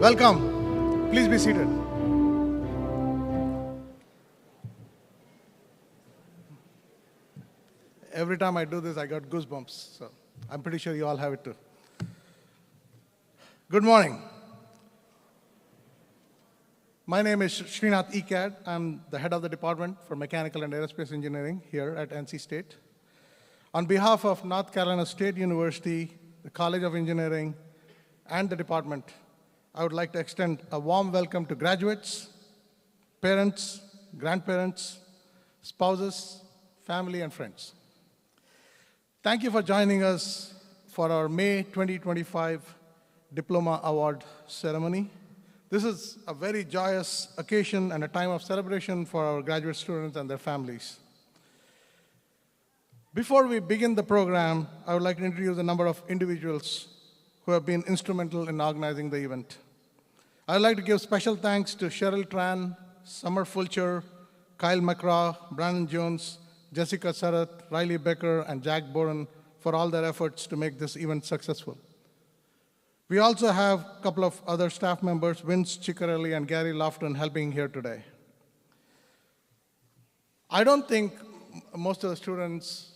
Welcome. Please be seated. Every time I do this, I got goosebumps. So I'm pretty sure you all have it too. Good morning. My name is Srinath Ekad. I'm the head of the Department for Mechanical and Aerospace Engineering here at NC State. On behalf of North Carolina State University, the College of Engineering, and the department, I would like to extend a warm welcome to graduates, parents, grandparents, spouses, family, and friends. Thank you for joining us for our May 2025 Diploma Award ceremony. This is a very joyous occasion and a time of celebration for our graduate students and their families. Before we begin the program, I would like to introduce a number of individuals who have been instrumental in organizing the event. I would like to give special thanks to Cheryl Tran, Summer Fulcher, Kyle McCraw, Brandon Jones, Jessica Sarath, Riley Becker, and Jack Boren for all their efforts to make this event successful. We also have a couple of other staff members, Vince Ciccarelli and Gary Lofton, helping here today. I don't think most of the students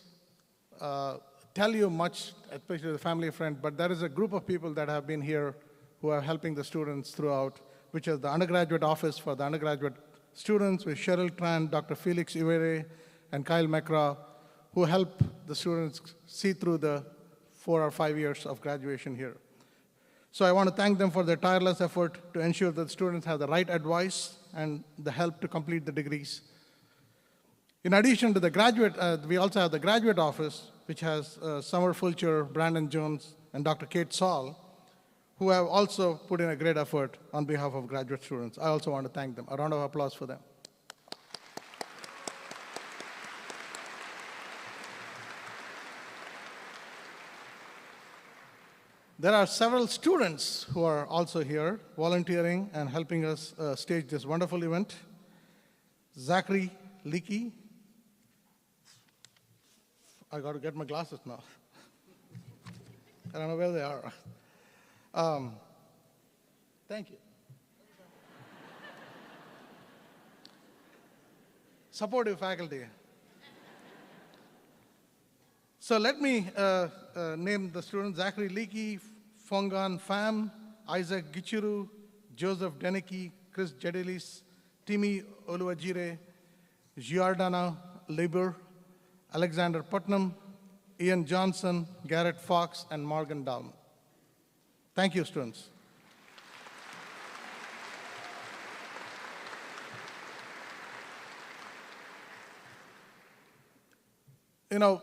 tell you much, especially the family friend, but there is a group of people that have been here who are helping the students throughout, which is the undergraduate office for the undergraduate students with Cheryl Tran, Dr. Felix Ivere, and Kyle McCraw, who help the students see through the 4 or 5 years of graduation here. So I want to thank them for their tireless effort to ensure that the students have the right advice and the help to complete the degrees. In addition to the graduate, we also have the graduate office, which has Summer Fulcher, Brandon Jones, and Dr. Kate Saul, who have also put in a great effort on behalf of graduate students. I also want to thank them. A round of applause for them. There are several students who are also here volunteering and helping us stage this wonderful event. Zachary Leakey. I got to get my glasses now. I don't know where they are. Thank you. Supportive faculty. So let me name the students: Zachary Leakey, Fongan Pham, Isaac Gichuru, Joseph Deneke, Chris Jedilis, Timi Oluwajire, Giordano Lieber, Alexander Putnam, Ian Johnson, Garrett Fox, and Morgan Down. Thank you, students. You know,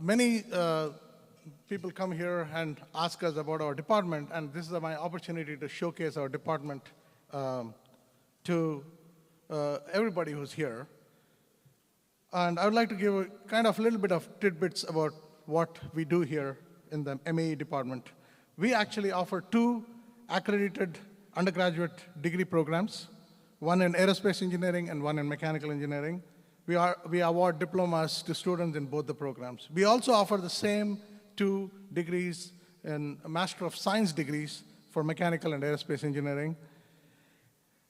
many people come here and ask us about our department, and this is my opportunity to showcase our department to everybody who's here. And I would like to give a kind of little bit of tidbits about what we do here in the MAE department. We actually offer 2 accredited undergraduate degree programs, one in aerospace engineering and one in mechanical engineering. We award diplomas to students in both the programs. We also offer the same 2 degrees in Master of Science degrees for mechanical and aerospace engineering,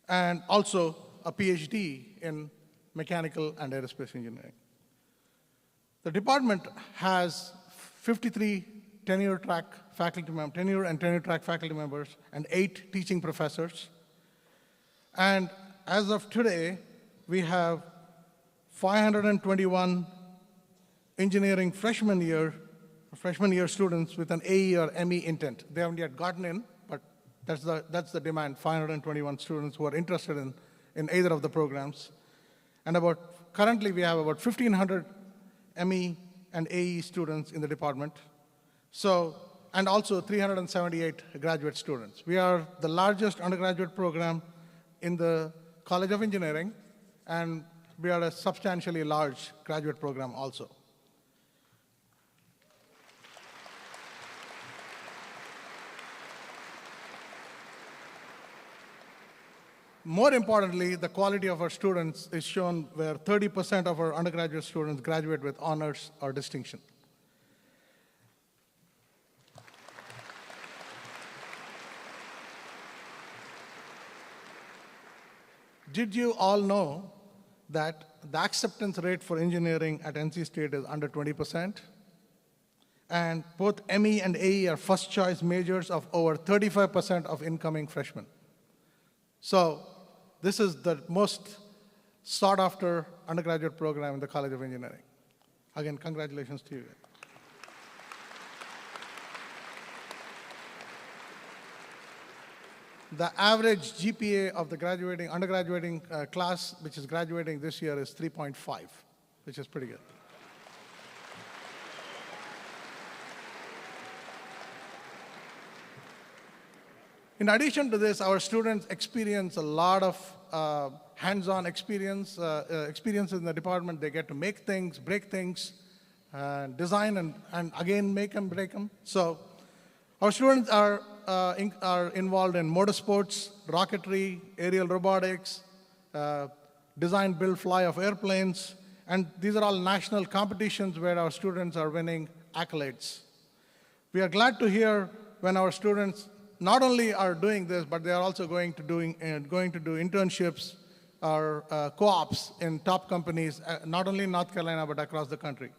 and also a PhD in mechanical and aerospace engineering. The department has 53 tenure and tenure track faculty members and 8 teaching professors. And as of today, we have 521 engineering freshman year students with an AE or ME intent. They haven't yet gotten in, but that's the demand, 521 students who are interested in either of the programs. And currently we have about 1,500 ME and AE students in the department. And also 378 graduate students. We are the largest undergraduate program in the College of Engineering, and we are a substantially large graduate program also. More importantly, the quality of our students is shown where 30% of our undergraduate students graduate with honors or distinction. Did you all know that the acceptance rate for engineering at NC State is under 20%? And both ME and AE are first choice majors of over 35% of incoming freshmen. So this is the most sought after undergraduate program in the College of Engineering. Again, congratulations to you. The average GPA of the undergraduating class, which is graduating this year, is 3.5, which is pretty good. In addition to this, our students experience a lot of hands-on experiences in the department. They get to make things, break things, design, and again make them, break them. So our students are involved in motorsports, rocketry, aerial robotics, design, build, fly of airplanes, and these are all national competitions where our students are winning accolades. We are glad to hear when our students not only are doing this, but they are also going to do internships or co-ops in top companies, not only in North Carolina, but across the country.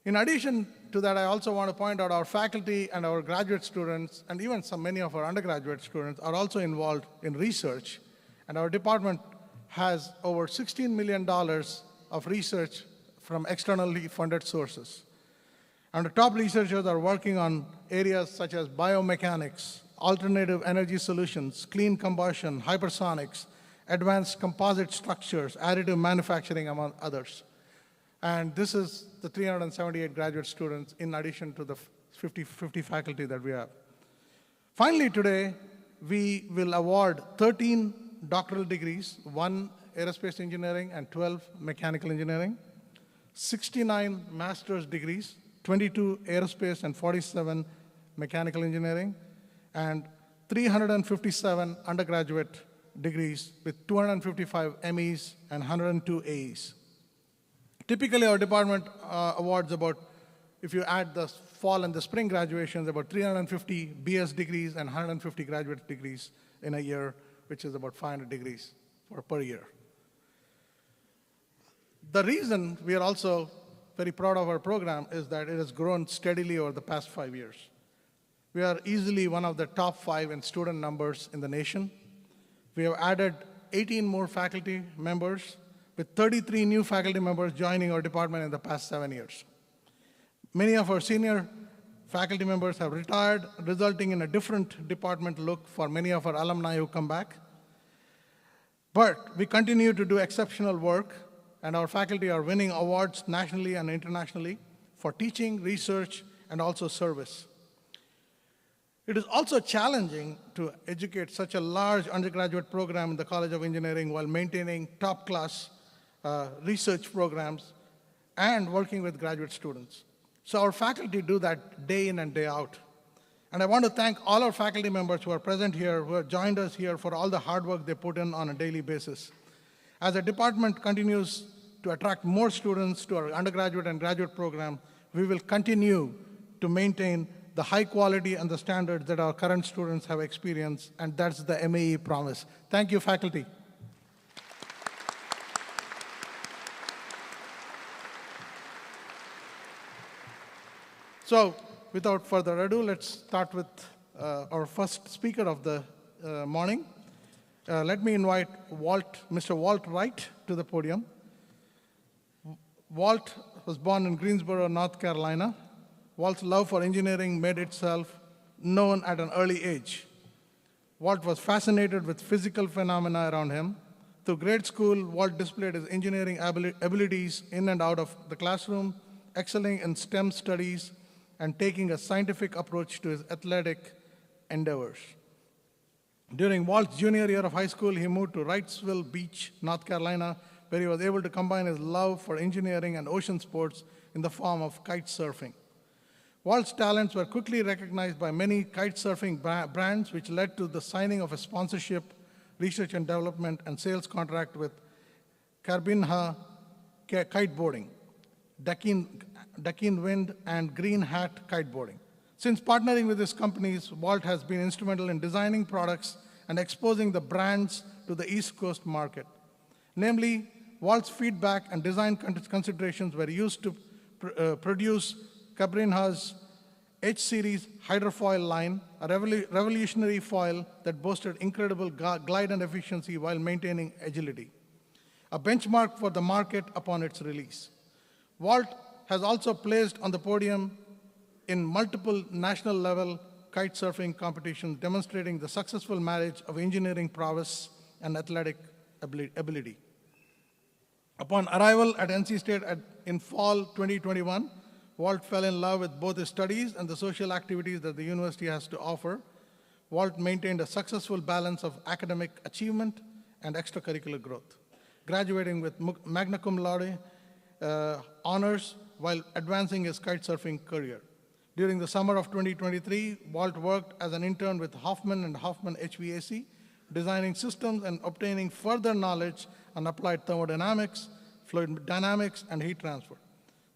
In addition to that, I also want to point out our faculty and our graduate students, and even many of our undergraduate students are also involved in research. And our department has over $16 million of research from externally funded sources. And the top researchers are working on areas such as biomechanics, alternative energy solutions, clean combustion, hypersonics, advanced composite structures, additive manufacturing, among others. And this is the 378 graduate students in addition to the 50 faculty that we have. Finally, today, we will award 13 doctoral degrees, 1 aerospace engineering and 12 mechanical engineering, 69 master's degrees, 22 aerospace and 47 mechanical engineering, and 357 undergraduate degrees with 255 MEs and 102 AEs. Typically, our department awards about, if you add the fall and the spring graduations, about 350 BS degrees and 150 graduate degrees in a year, which is about 500 degrees per year. The reason we are also very proud of our program is that it has grown steadily over the past 5 years. We are easily one of the top 5 in student numbers in the nation. We have added 18 more faculty members, with 33 new faculty members joining our department in the past 7 years. Many of our senior faculty members have retired, resulting in a different department look for many of our alumni who come back. But we continue to do exceptional work, and our faculty are winning awards nationally and internationally for teaching, research, and also service. It is also challenging to educate such a large undergraduate program in the College of Engineering while maintaining top-class research programs and working with graduate students. So our faculty do that day in and day out. And I want to thank all our faculty members who are present here, who have joined us here for all the hard work they put in on a daily basis. As the department continues to attract more students to our undergraduate and graduate program, we will continue to maintain the high quality and the standards that our current students have experienced, and that's the MAE promise. Thank you, faculty. So, without further ado, let's start with our first speaker of the morning. Let me invite Mr. Walt Wright to the podium. Walt was born in Greensboro, North Carolina. Walt's love for engineering made itself known at an early age. Walt was fascinated with physical phenomena around him. Through grade school, Walt displayed his engineering abilities in and out of the classroom, excelling in STEM studies and taking a scientific approach to his athletic endeavors. During Walt's junior year of high school, he moved to Wrightsville Beach, North Carolina, where he was able to combine his love for engineering and ocean sports in the form of kite surfing. Walt's talents were quickly recognized by many kite surfing brands, which led to the signing of a sponsorship, research and development, and sales contract with Carbinha Kiteboarding, Dakin Wind, and Green Hat Kiteboarding. Since partnering with these companies, Walt has been instrumental in designing products and exposing the brands to the East Coast market. Namely, Walt's feedback and design considerations were used to produce Cabrinha's H-series hydrofoil line, a revolutionary foil that boasted incredible glide and efficiency while maintaining agility, a benchmark for the market upon its release. Walt has also placed on the podium in multiple national-level kite surfing competitions, demonstrating the successful marriage of engineering prowess and athletic ability. Upon arrival at NC State in fall 2021, Walt fell in love with both his studies and the social activities that the university has to offer. Walt maintained a successful balance of academic achievement and extracurricular growth, graduating with magna cum laude honors while advancing his kite surfing career. During the summer of 2023, Walt worked as an intern with Hoffman and Hoffman HVAC, designing systems and obtaining further knowledge on applied thermodynamics, fluid dynamics, and heat transfer.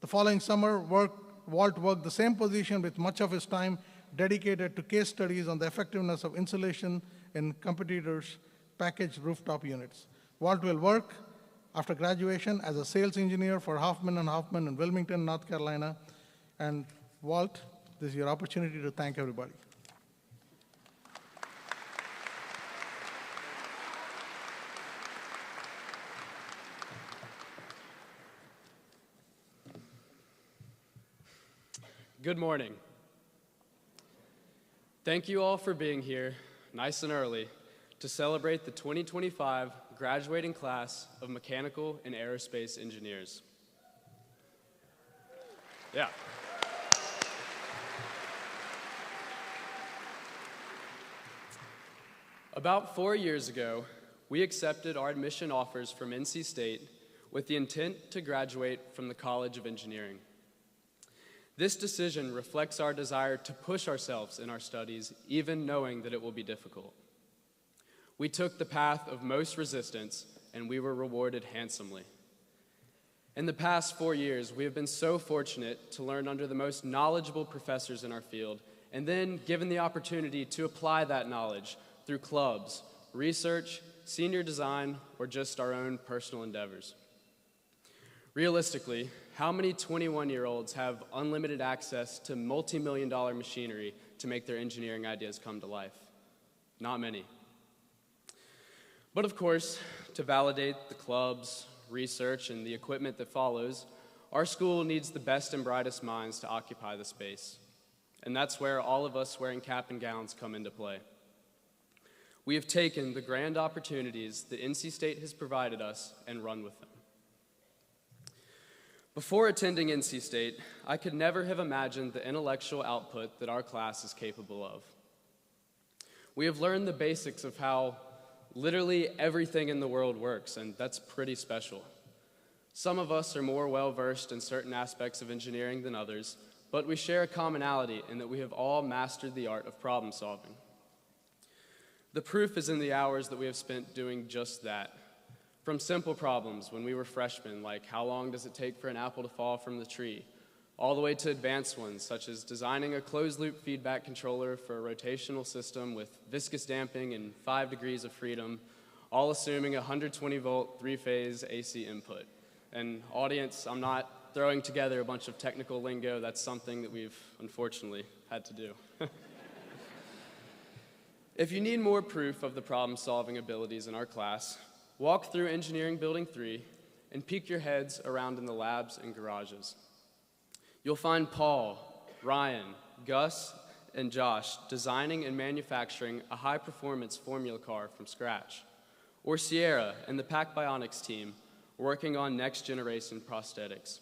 The following summer, Walt worked the same position with much of his time dedicated to case studies on the effectiveness of insulation in competitors' packaged rooftop units. Walt will work after graduation as a sales engineer for Hoffman & Hoffman in Wilmington, North Carolina. And Walt, this is your opportunity to thank everybody. Good morning. Thank you all for being here, nice and early, to celebrate the 2025 graduating class of mechanical and aerospace engineers. Yeah. About 4 years ago, we accepted our admission offers from NC State with the intent to graduate from the College of Engineering. This decision reflects our desire to push ourselves in our studies, even knowing that it will be difficult. We took the path of most resistance, and we were rewarded handsomely. In the past 4 years, we have been so fortunate to learn under the most knowledgeable professors in our field, and then given the opportunity to apply that knowledge through clubs, research, senior design, or just our own personal endeavors. Realistically, how many 21-year-olds have unlimited access to multi-million-dollar machinery to make their engineering ideas come to life? Not many. But of course, to validate the clubs, research, and the equipment that follows, our school needs the best and brightest minds to occupy the space. And that's where all of us wearing cap and gowns come into play. We have taken the grand opportunities that NC State has provided us and run with them. Before attending NC State, I could never have imagined the intellectual output that our class is capable of. We have learned the basics of how literally everything in the world works, and that's pretty special. Some of us are more well-versed in certain aspects of engineering than others, but we share a commonality in that we have all mastered the art of problem solving. The proof is in the hours that we have spent doing just that. From simple problems when we were freshmen, like how long does it take for an apple to fall from the tree, all the way to advanced ones, such as designing a closed-loop feedback controller for a rotational system with viscous damping and 5 degrees of freedom, all assuming a 120-volt, 3-phase AC input. And audience, I'm not throwing together a bunch of technical lingo. That's something that we've unfortunately had to do. If you need more proof of the problem-solving abilities in our class, walk through Engineering Building 3 and peek your heads around in the labs and garages. You'll find Paul, Ryan, Gus, and Josh designing and manufacturing a high-performance formula car from scratch, or Sierra and the Pac Bionics team working on next-generation prosthetics.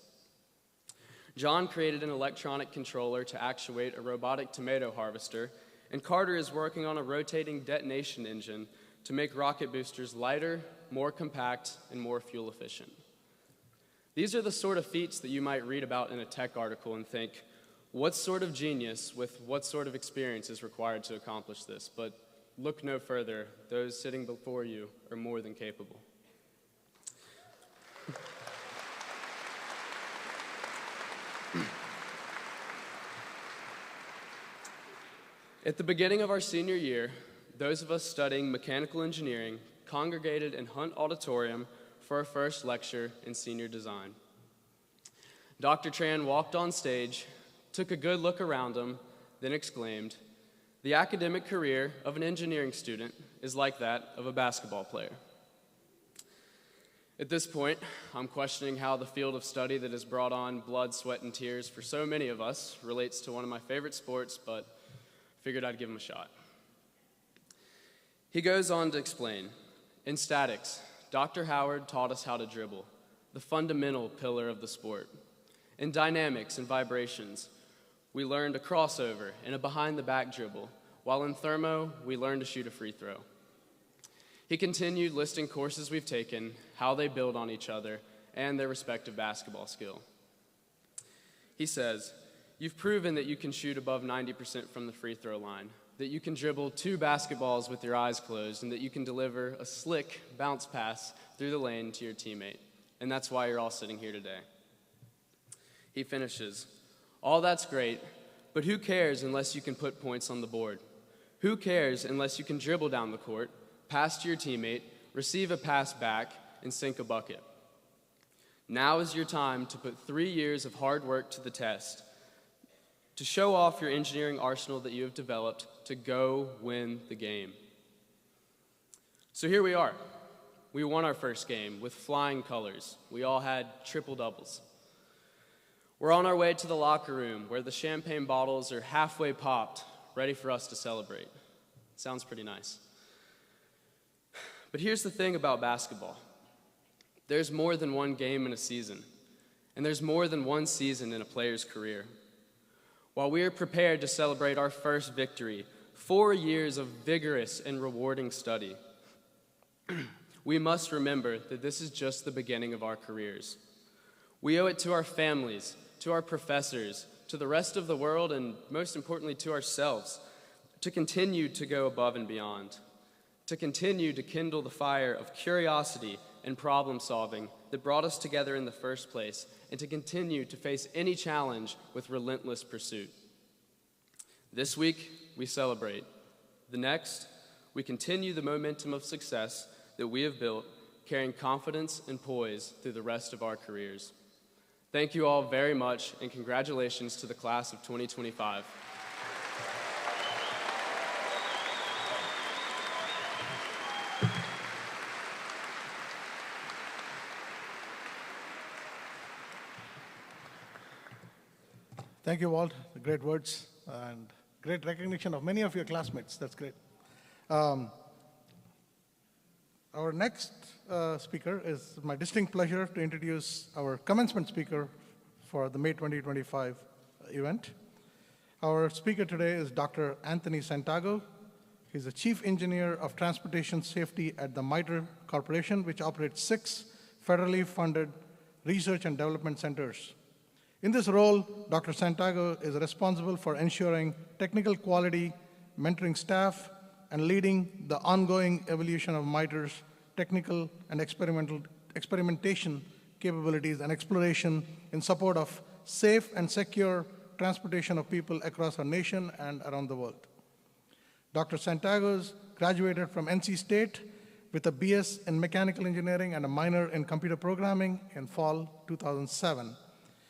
John created an electronic controller to actuate a robotic tomato harvester, and Carter is working on a rotating detonation engine to make rocket boosters lighter, more compact, and more fuel efficient. These are the sort of feats that you might read about in a tech article and think, what sort of genius with what sort of experience is required to accomplish this? But look no further. Those sitting before you are more than capable. At the beginning of our senior year, those of us studying mechanical engineering congregated in Hunt Auditorium for our first lecture in senior design. Dr. Tran walked on stage, took a good look around him, then exclaimed, "The academic career of an engineering student is like that of a basketball player." At this point, I'm questioning how the field of study that has brought on blood, sweat, and tears for so many of us relates to one of my favorite sports, but figured I'd give him a shot. He goes on to explain, "In statics, Dr. Howard taught us how to dribble, the fundamental pillar of the sport. In dynamics and vibrations, we learned a crossover and a behind-the-back dribble, while in thermo, we learned to shoot a free throw." He continued listing courses we've taken, how they build on each other, and their respective basketball skill. He says, "You've proven that you can shoot above 90% from the free throw line, that you can dribble 2 basketballs with your eyes closed, and that you can deliver a slick bounce pass through the lane to your teammate. And that's why you're all sitting here today." He finishes, "All that's great, but who cares unless you can put points on the board? Who cares unless you can dribble down the court, pass to your teammate, receive a pass back, and sink a bucket? Now is your time to put 3 years of hard work to the test, to show off your engineering arsenal that you have developed, to go win the game." So here we are. We won our first game with flying colors. We all had triple doubles. We're on our way to the locker room where the champagne bottles are halfway popped, ready for us to celebrate. Sounds pretty nice. But here's the thing about basketball. There's more than one game in a season, and there's more than one season in a player's career. While we are prepared to celebrate our first victory, 4 years of vigorous and rewarding study, we must remember that this is just the beginning of our careers. We owe it to our families, to our professors, to the rest of the world, and most importantly to ourselves, to continue to go above and beyond, to continue to kindle the fire of curiosity and problem solving that brought us together in the first place, and to continue to face any challenge with relentless pursuit. This week, we celebrate. The next, we continue the momentum of success that we have built, carrying confidence and poise through the rest of our careers. Thank you all very much, and congratulations to the class of 2025. Thank you, Walt. Great words and great recognition of many of your classmates. That's great. Our next speaker is my distinct pleasure to introduce our commencement speaker for the May 2025 event. Our speaker today is Dr. Anthony Santago. He's the Chief Engineer of Transportation Safety at the MITRE Corporation, which operates 6 federally funded research and development centers. In this role, Dr. Santago is responsible for ensuring technical quality, mentoring staff, and leading the ongoing evolution of MITRE's technical and experimentation capabilities and exploration in support of safe and secure transportation of people across our nation and around the world. Dr. Santago graduated from NC State with a BS in mechanical engineering and a minor in computer programming in fall 2007.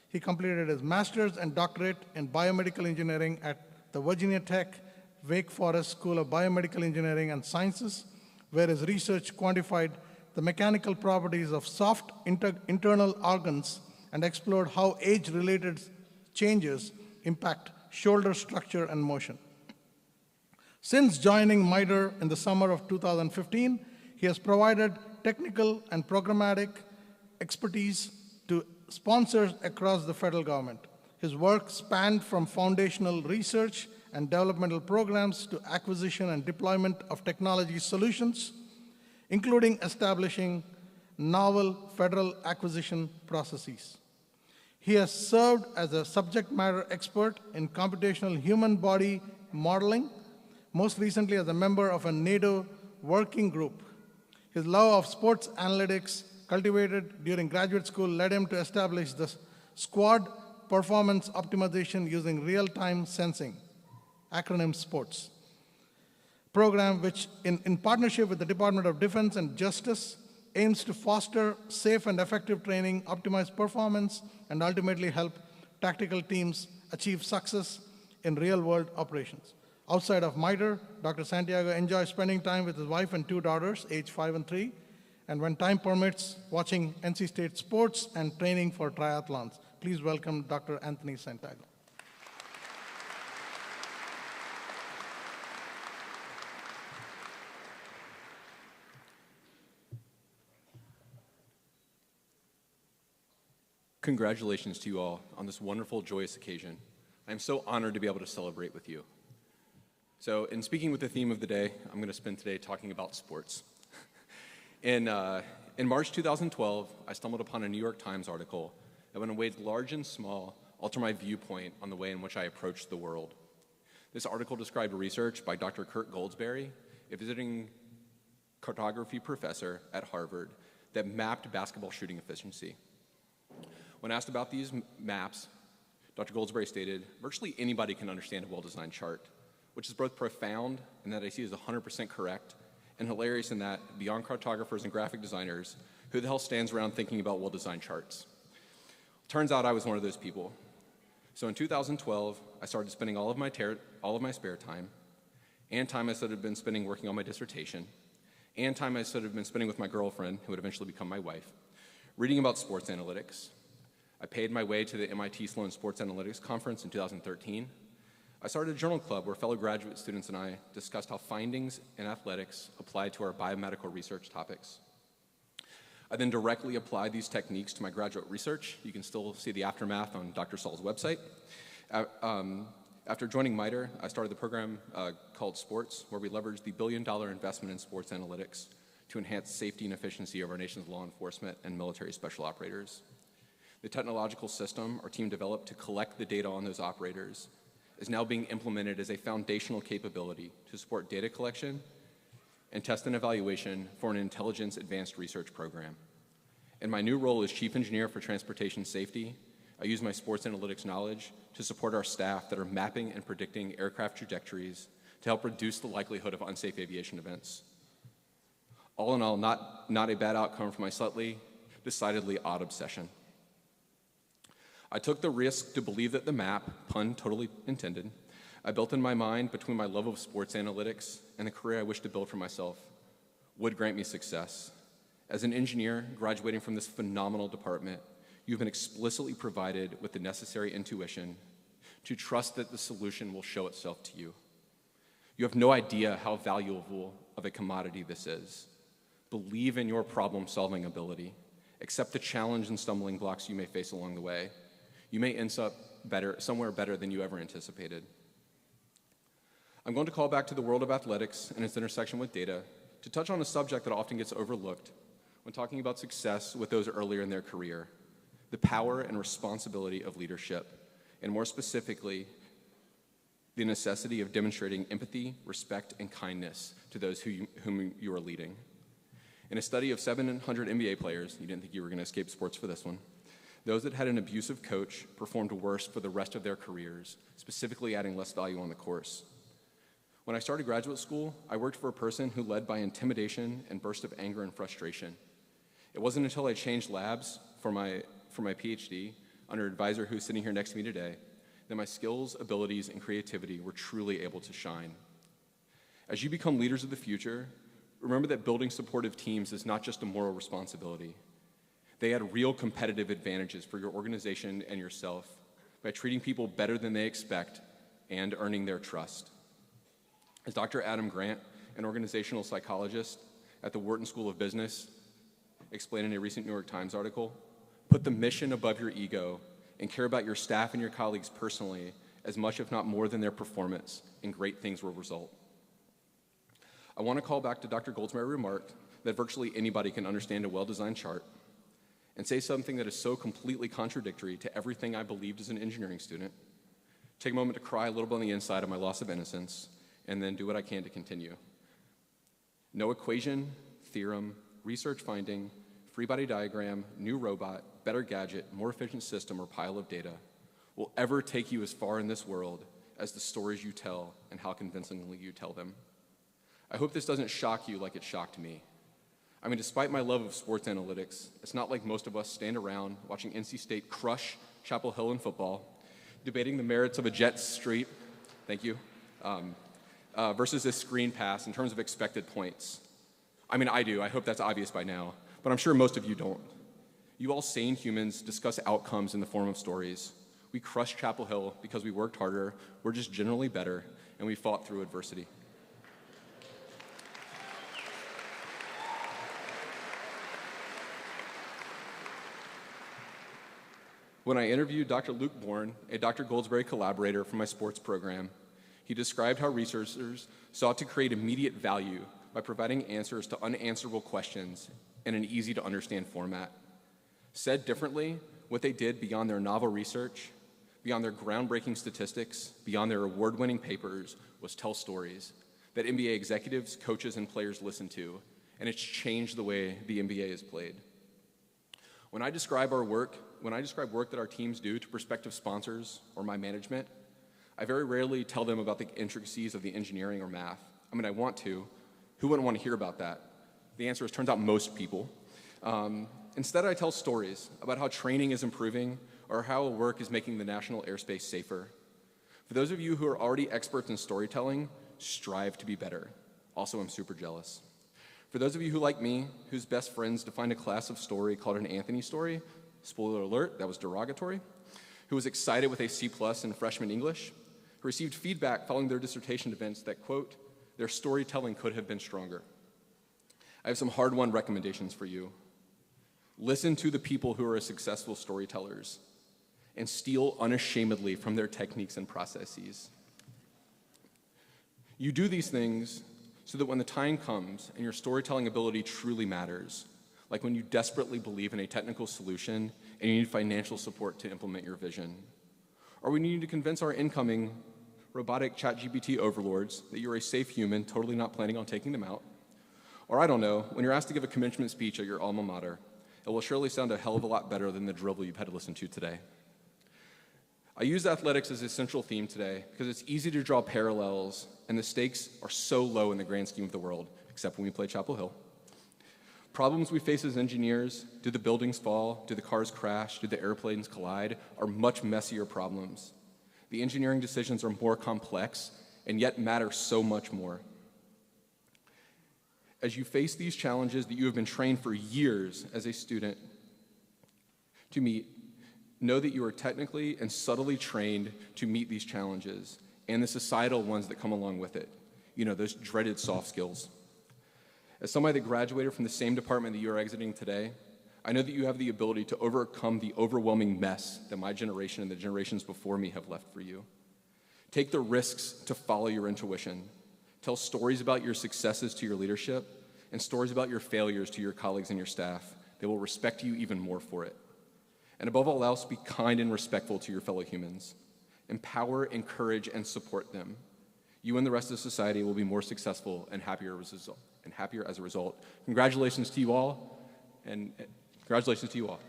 He completed his master's and doctorate in biomedical engineering at the Virginia Tech Wake Forest School of Biomedical Engineering and Sciences, where his research quantified the mechanical properties of soft internal organs and explored how age-related changes impact shoulder structure and motion. Since joining MITRE in the summer of 2015, he has provided technical and programmatic expertise to sponsors across the federal government. His work spanned from foundational research and developmental programs to acquisition and deployment of technology solutions, including establishing novel federal acquisition processes. He has served as a subject matter expert in computational human body modeling, most recently as a member of a NATO working group. His love of sports analytics, cultivated during graduate school, led him to establish the Squad Performance Optimization using real-time sensing, acronym SPORTS, program which, in partnership with the Department of Defense and Justice, aims to foster safe and effective training, optimize performance, and ultimately help tactical teams achieve success in real-world operations. Outside of MITRE, Dr. Santiago enjoys spending time with his wife and 2 daughters, aged 5 and 3, and when time permits, watching NC State sports and training for triathlons. Please welcome Dr. Anthony Santiago. Congratulations to you all on this wonderful, joyous occasion. I am so honored to be able to celebrate with you. So, in speaking with the theme of the day, I'm going to spend today talking about sports. In March 2012, I stumbled upon a New York Times article that, when weighed large and small, altered my viewpoint on the way in which I approached the world. This article described research by Dr. Kurt Goldsberry, a visiting cartography professor at Harvard, that mapped basketball shooting efficiency. When asked about these maps, Dr. Goldsberry stated, virtually anybody can understand a well-designed chart, which is both profound in that I see as 100% correct, and hilarious in that, beyond cartographers and graphic designers, who the hell stands around thinking about well-designed charts? Turns out I was one of those people. So in 2012, I started spending all of my spare time, and time I should have been spending working on my dissertation, and time I should have been spending with my girlfriend, who would eventually become my wife, reading about sports analytics. I paid my way to the MIT Sloan Sports Analytics Conference in 2013. I started a journal club where fellow graduate students and I discussed how findings in athletics applied to our biomedical research topics. I then directly applied these techniques to my graduate research. You can still see the aftermath on Dr. Saul's website. After joining MITRE, I started the program called Sports, where we leveraged the billion-dollar investment in sports analytics to enhance safety and efficiency of our nation's law enforcement and military special operators. The technological system our team developed to collect the data on those operators is now being implemented as a foundational capability to support data collection and test and evaluation for an intelligence advanced research program. In my new role as Chief Engineer for Transportation Safety, I use my sports analytics knowledge to support our staff that are mapping and predicting aircraft trajectories to help reduce the likelihood of unsafe aviation events. All in all, not a bad outcome for my slightly, decidedly odd obsession. I took the risk to believe that the map, pun totally intended, I built in my mind between my love of sports analytics and the career I wish to build for myself would grant me success. As an engineer graduating from this phenomenal department, you've been explicitly provided with the necessary intuition to trust that the solution will show itself to you. You have no idea how valuable of a commodity this is. Believe in your problem-solving ability. Accept the challenge and stumbling blocks you may face along the way. You may end up somewhere better than you ever anticipated. I'm going to call back to the world of athletics and its intersection with data to touch on a subject that often gets overlooked when talking about success with those earlier in their career, the power and responsibility of leadership, and more specifically, the necessity of demonstrating empathy, respect, and kindness to those whom you are leading. In a study of 700 NBA players, you didn't think you were going to escape sports for this one, those that had an abusive coach performed worse for the rest of their careers, specifically adding less value on the course. When I started graduate school, I worked for a person who led by intimidation and bursts of anger and frustration. It wasn't until I changed labs for my PhD, under an advisor who's sitting here next to me today, that my skills, abilities, and creativity were truly able to shine. As you become leaders of the future, remember that building supportive teams is not just a moral responsibility. They add real competitive advantages for your organization and yourself by treating people better than they expect and earning their trust. As Dr. Adam Grant, an organizational psychologist at the Wharton School of Business, explained in a recent New York Times article, put the mission above your ego and care about your staff and your colleagues personally as much, if not more, than their performance, and great things will result. I want to call back to Dr. Goldsberry's remark that virtually anybody can understand a well-designed chart and say something that is so completely contradictory to everything I believed as an engineering student, take a moment to cry a little bit on the inside of my loss of innocence, and then do what I can to continue. No equation, theorem, research finding, free body diagram, new robot, better gadget, more efficient system, or pile of data will ever take you as far in this world as the stories you tell and how convincingly you tell them. I hope this doesn't shock you like it shocked me. I mean, despite my love of sports analytics, it's not like most of us stand around watching NC State crush Chapel Hill in football, debating the merits of a jet sweep, thank you, versus a screen pass in terms of expected points. I mean, I do. I hope that's obvious by now, but I'm sure most of you don't. You all sane humans discuss outcomes in the form of stories. We crushed Chapel Hill because we worked harder, we're just generally better, and we fought through adversity. When I interviewed Dr. Luke Bourne, a Dr. Goldsberry collaborator from my sports program, he described how researchers sought to create immediate value by providing answers to unanswerable questions in an easy-to-understand format. Said differently, what they did beyond their novel research, beyond their groundbreaking statistics, beyond their award-winning papers, was tell stories that NBA executives, coaches, and players listen to, and it's changed the way the NBA is played. When I describe work that our teams do to prospective sponsors or my management, I very rarely tell them about the intricacies of the engineering or math. I mean, I want to. Who wouldn't want to hear about that? The answer is, turns out, most people. Instead, I tell stories about how training is improving or how work is making the national airspace safer. For those of you who are already experts in storytelling, strive to be better. Also, I'm super jealous. For those of you who, like me, whose best friends defined a class of story called an Anthony story, spoiler alert, that was derogatory, who was excited with a C+ in freshman English, who received feedback following their dissertation defense that, quote, their storytelling could have been stronger. I have some hard-won recommendations for you. Listen to the people who are successful storytellers and steal unashamedly from their techniques and processes. You do these things so that when the time comes and your storytelling ability truly matters, like when you desperately believe in a technical solution and you need financial support to implement your vision, or when you need to convince our incoming robotic ChatGPT overlords that you're a safe human, totally not planning on taking them out, or I don't know, when you're asked to give a commencement speech at your alma mater, it will surely sound a hell of a lot better than the drivel you've had to listen to today. I use athletics as a central theme today because it's easy to draw parallels and the stakes are so low in the grand scheme of the world, except when we play Chapel Hill. Problems we face as engineers, do the buildings fall, do the cars crash, do the airplanes collide, are much messier problems. The engineering decisions are more complex and yet matter so much more. As you face these challenges that you have been trained for years as a student to meet, know that you are technically and subtly trained to meet these challenges and the societal ones that come along with it. You know, those dreaded soft skills. As somebody that graduated from the same department that you are exiting today, I know that you have the ability to overcome the overwhelming mess that my generation and the generations before me have left for you. Take the risks to follow your intuition. Tell stories about your successes to your leadership and stories about your failures to your colleagues and your staff. They will respect you even more for it. And above all else, be kind and respectful to your fellow humans. Empower, encourage, and support them. You and the rest of society will be more successful and happier as a result. Congratulations to you all, and congratulations to you all.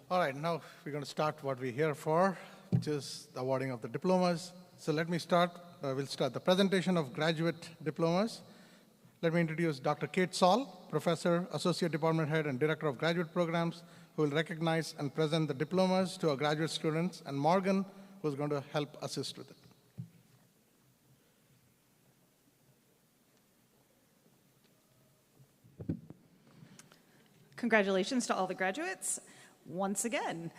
All right, now we're going to start what we're here for, which is the awarding of the diplomas. So let me start. We'll start the presentation of graduate diplomas. Let me introduce Dr. Kate Saul, Professor, Associate Department Head, and Director of Graduate Programs, who will recognize and present the diplomas to our graduate students, and Morgan, who's going to help assist with it. Congratulations to all the graduates. Once again,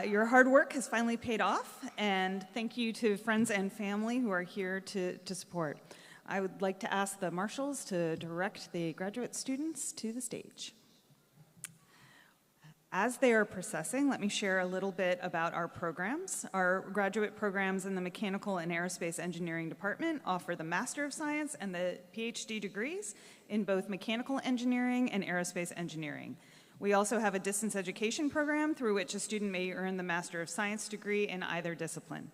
your hard work has finally paid off, and thank you to friends and family who are here to support. I would like to ask the marshals to direct the graduate students to the stage. As they are processing, let me share a little bit about our programs. Our graduate programs in the Mechanical and Aerospace Engineering Department offer the Master of Science and the PhD degrees in both mechanical engineering and aerospace engineering. We also have a distance education program through which a student may earn the Master of Science degree in either discipline.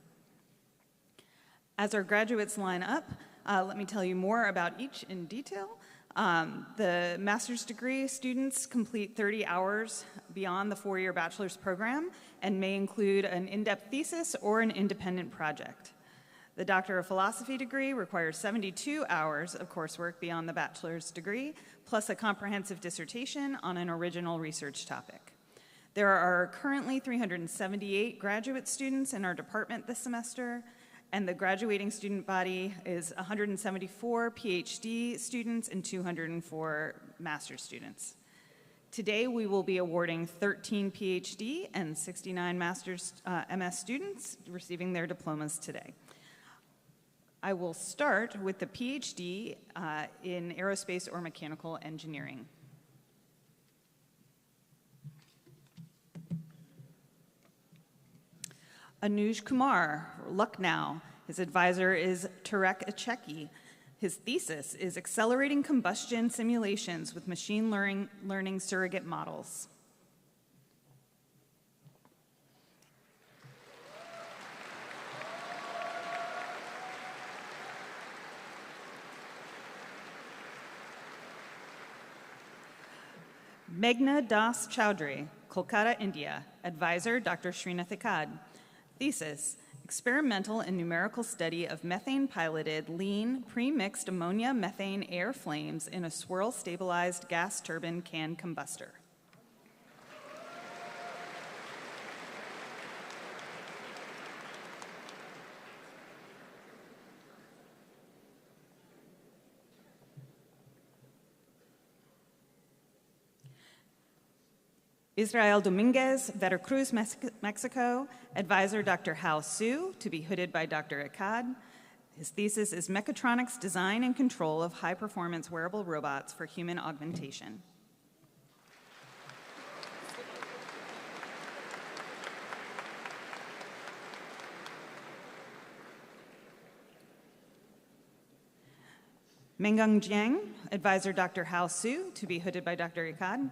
As our graduates line up, let me tell you more about each in detail. The master's degree students complete 30 hours beyond the 4-year bachelor's program and may include an in-depth thesis or an independent project. The Doctor of Philosophy degree requires 72 hours of coursework beyond the bachelor's degree, plus a comprehensive dissertation on an original research topic. There are currently 378 graduate students in our department this semester, and the graduating student body is 174 PhD students and 204 master's students. Today, we will be awarding 13 PhD and 69 master's MS students receiving their diplomas today. I will start with the PhD in aerospace or mechanical engineering. Anuj Kumar, Lucknow. His advisor is Tarek Acheki. His thesis is Accelerating Combustion Simulations with Machine Learning Surrogate Models. Meghna Das Chowdhury, Kolkata, India. Advisor, Dr. Srinath Ekad. Thesis, Experimental and Numerical Study of Methane-Piloted Lean Pre-Mixed Ammonia-Methane Air Flames in a Swirl-Stabilized Gas Turbine Can Combustor. Israel Dominguez, Veracruz, Mexico. Advisor, Dr. Hao Su, to be hooded by Dr. Ekad. His thesis is Mechatronics Design and Control of High-Performance Wearable Robots for Human Augmentation. Mengang Jiang, Advisor, Dr. Hao Su, to be hooded by Dr. Ekad.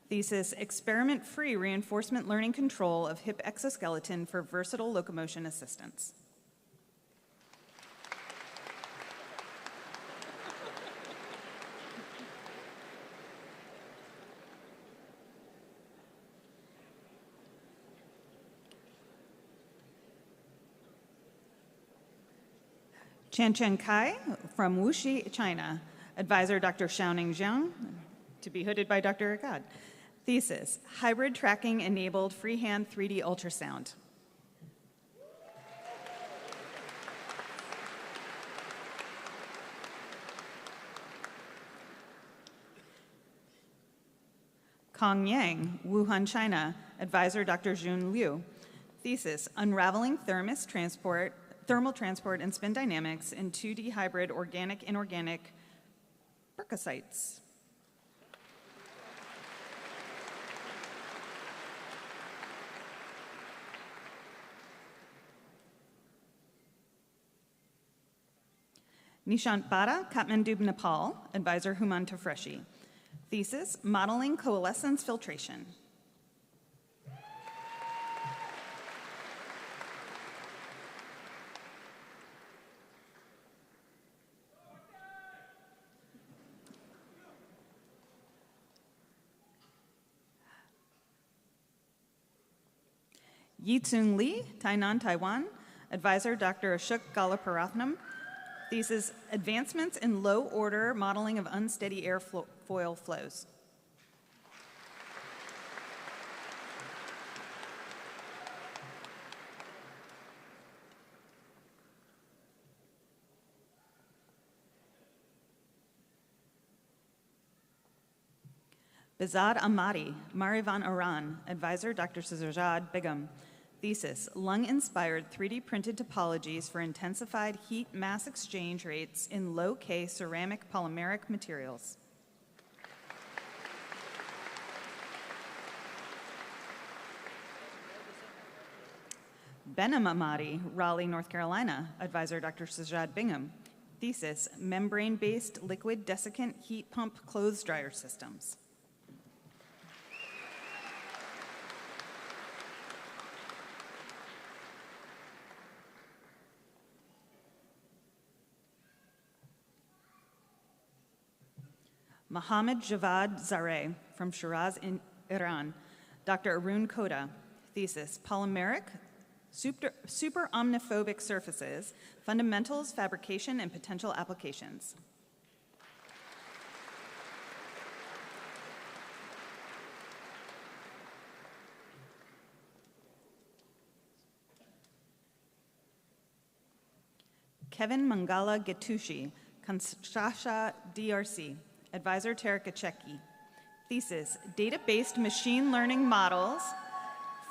Thesis, Experiment-Free Reinforcement Learning Control of Hip Exoskeleton for Versatile Locomotion Assistance. Chen Kai from Wuxi, China. Advisor, Dr. Xiaoning Zhang, to be hooded by Dr. Ekad. Thesis, Hybrid Tracking Enabled Freehand 3D Ultrasound. Kong Yang, Wuhan, China. Advisor, Dr. Jun Liu. Thesis, Unraveling Thermal Transport and Spin Dynamics in 2D Hybrid Organic-Inorganic Percocytes. Nishant Bada, Kathmandu, Nepal. Advisor, Human Tafreshi. Thesis, Modeling Coalescence Filtration. Yi-Tsung Lee, Tainan, Taiwan. Advisor, Dr. Ashok Galaparathnam. Thesis, Advancements in Low-Order Modeling of Unsteady Airfoil Flows. Bezad Ahmadi, Marivan Iran. Advisor, Dr. Sajjad Begum. Thesis, lung-inspired 3D printed topologies for intensified heat mass exchange rates in low-K ceramic polymeric materials. Behnam Ahmadi, Raleigh, North Carolina. Advisor, Dr. Sajjad Bingham. Thesis, membrane-based liquid desiccant heat pump clothes dryer systems. Mohammad Javad Zareh from Shiraz in Iran. Dr. Arun Koda, thesis, Polymeric Super Omniphobic Surfaces, Fundamentals, Fabrication, and Potential Applications. Kevin Mangala Getushi, Kanshasha DRC, Advisor Terekacheki. Thesis, Data-Based Machine Learning Models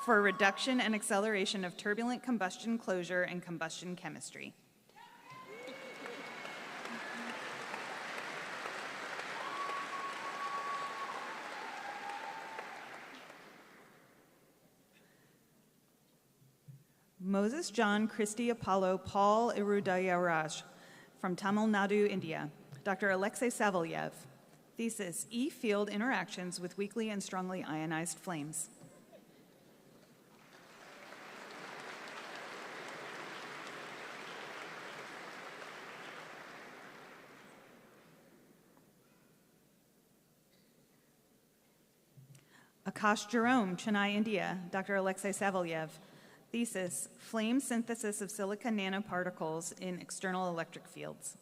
for Reduction and Acceleration of Turbulent Combustion Closure and Combustion Chemistry. Moses John Christy Apollo Paul Irudayaraj from Tamil Nadu, India. Dr. Alexei Savelyev. Thesis, E-field interactions with weakly and strongly ionized flames. Akash Jerome, Chennai, India. Dr. Alexei Savelyev. Thesis, flame synthesis of silica nanoparticles in external electric fields.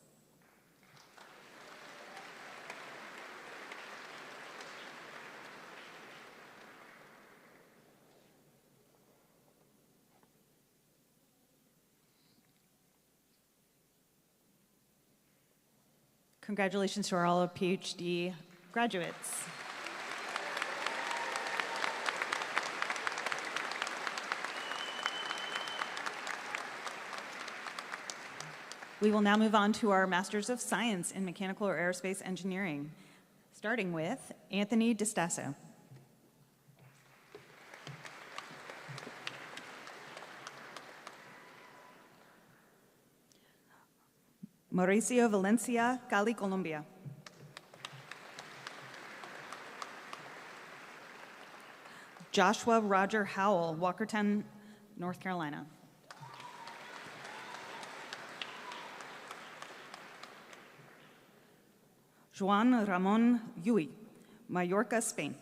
Congratulations to all our PhD graduates. We will now move on to our Masters of Science in Mechanical or Aerospace Engineering, starting with Anthony DiStasso. Mauricio Valencia, Cali, Colombia. Joshua Roger Howell, Walkerton, North Carolina. Juan Ramon Yui, Mallorca, Spain.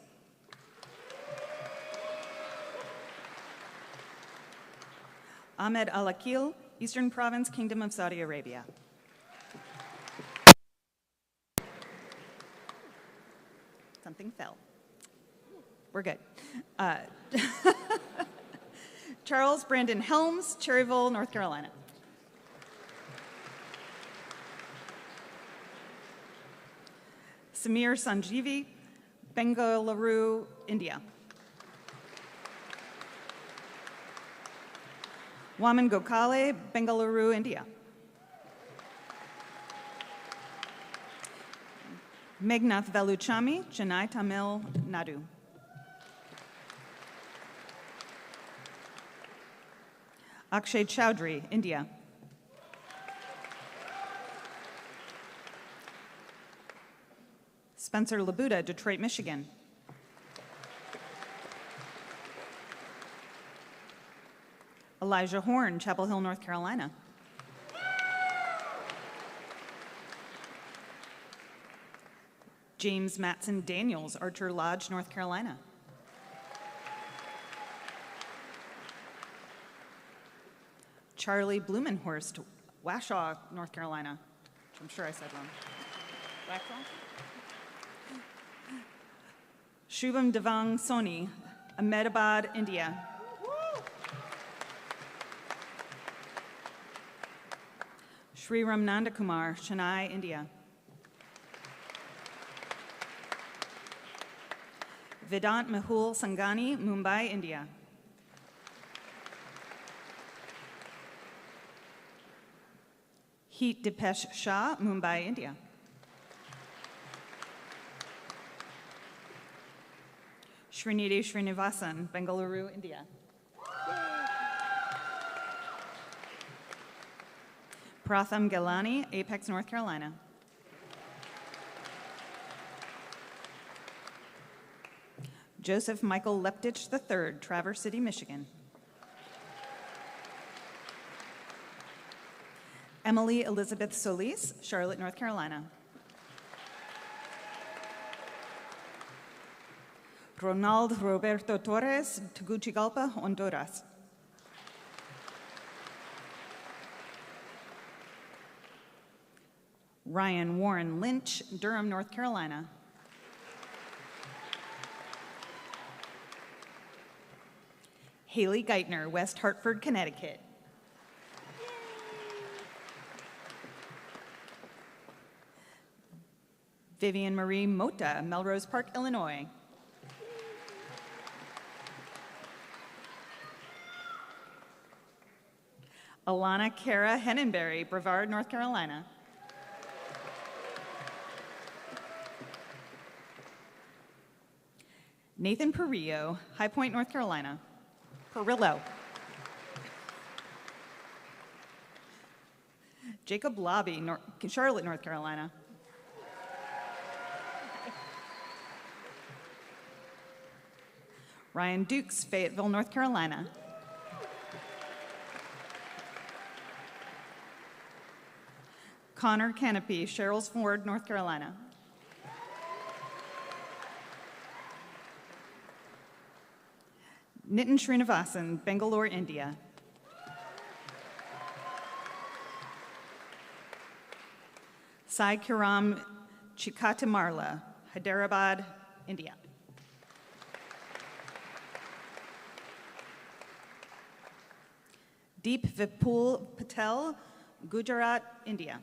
Ahmed Al-Akil, Eastern Province, Kingdom of Saudi Arabia. Something fell. We're good. Charles Brandon Helms, Cherryville, North Carolina. Samir Sanjeevi, Bengaluru, India. Waman Gokhale, Bengaluru, India. Megnath Veluchami, Chennai, Tamil Nadu. Akshay Chowdhury, India. Spencer Labuda, Detroit, Michigan. Elijah Horn, Chapel Hill, North Carolina. James Matson Daniels, Archer Lodge, North Carolina. Charlie Blumenhorst, Washaw, North Carolina. I'm sure I said wrong. Waxhaw? Shubham Devang Soni, Ahmedabad, India. Sri Ramnanda Kumar, Chennai, India. Vedant Mehul Sangani, Mumbai, India. Heat Dipesh Shah, Mumbai, India. Srinidhi Srinivasan, Bengaluru, India. Pratham Galani, Apex, North Carolina. Joseph Michael Leptich III, Traverse City, Michigan. Emily Elizabeth Solis, Charlotte, North Carolina. Ronald Roberto Torres, Tegucigalpa, Honduras. Ryan Warren Lynch, Durham, North Carolina. Haley Geithner, West Hartford, Connecticut. Vivian Marie Mota, Melrose Park, Illinois. Alana Kara Hennenberry, Brevard, North Carolina. Nathan Perillo, High Point, North Carolina. Perillo. Jacob Lobby, Charlotte, North Carolina. Ryan Dukes, Fayetteville, North Carolina. Connor Canopy, Sherrills Ford, North Carolina. Nitin Srinivasan, Bangalore, India. Sai Kiram Chikatimarla, Hyderabad, India. Deep Vipul Patel, Gujarat, India.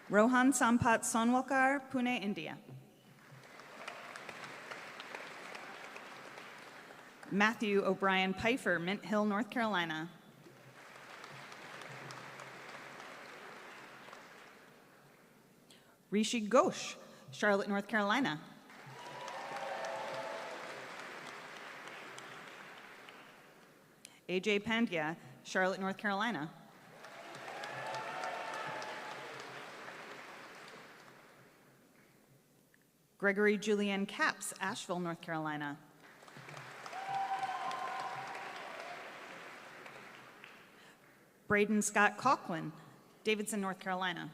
Rohan Sampat Sonwalkar, Pune, India. Matthew O'Brien Pfeiffer, Mint Hill, North Carolina. Rishi Ghosh, Charlotte, North Carolina. AJ Pandya, Charlotte, North Carolina. Gregory Julian Capps, Asheville, North Carolina. Braden Scott Coughlin, Davidson, North Carolina.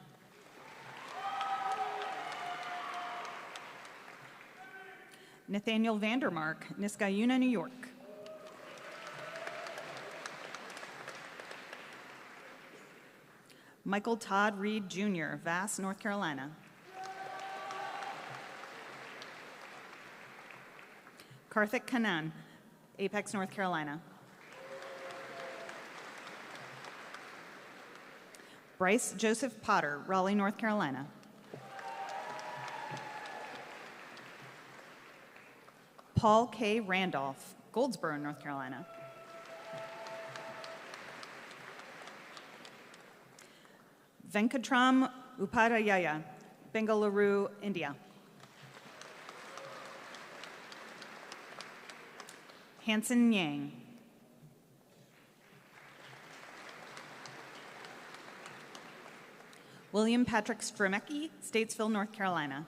Nathaniel Vandermark, Niskayuna, New York. Michael Todd Reed, Jr., Vass, North Carolina. Karthik Kannan, Apex, North Carolina. Bryce Joseph Potter, Raleigh, North Carolina. Paul K. Randolph, Goldsboro, North Carolina. Venkatram Upadhyaya, Bengaluru, India. Hanson Yang. William Patrick Stremecki, Statesville, North Carolina.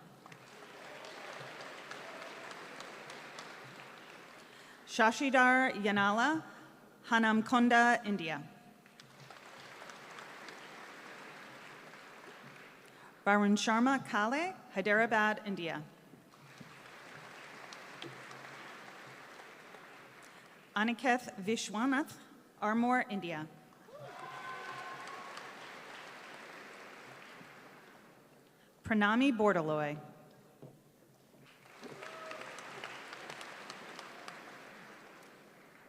Shashidhar Yanala, Hanamkonda, India. Varun Sharma Kale, Hyderabad, India. Aniketh Vishwanath, Armour, India. Pranami Bordaloy.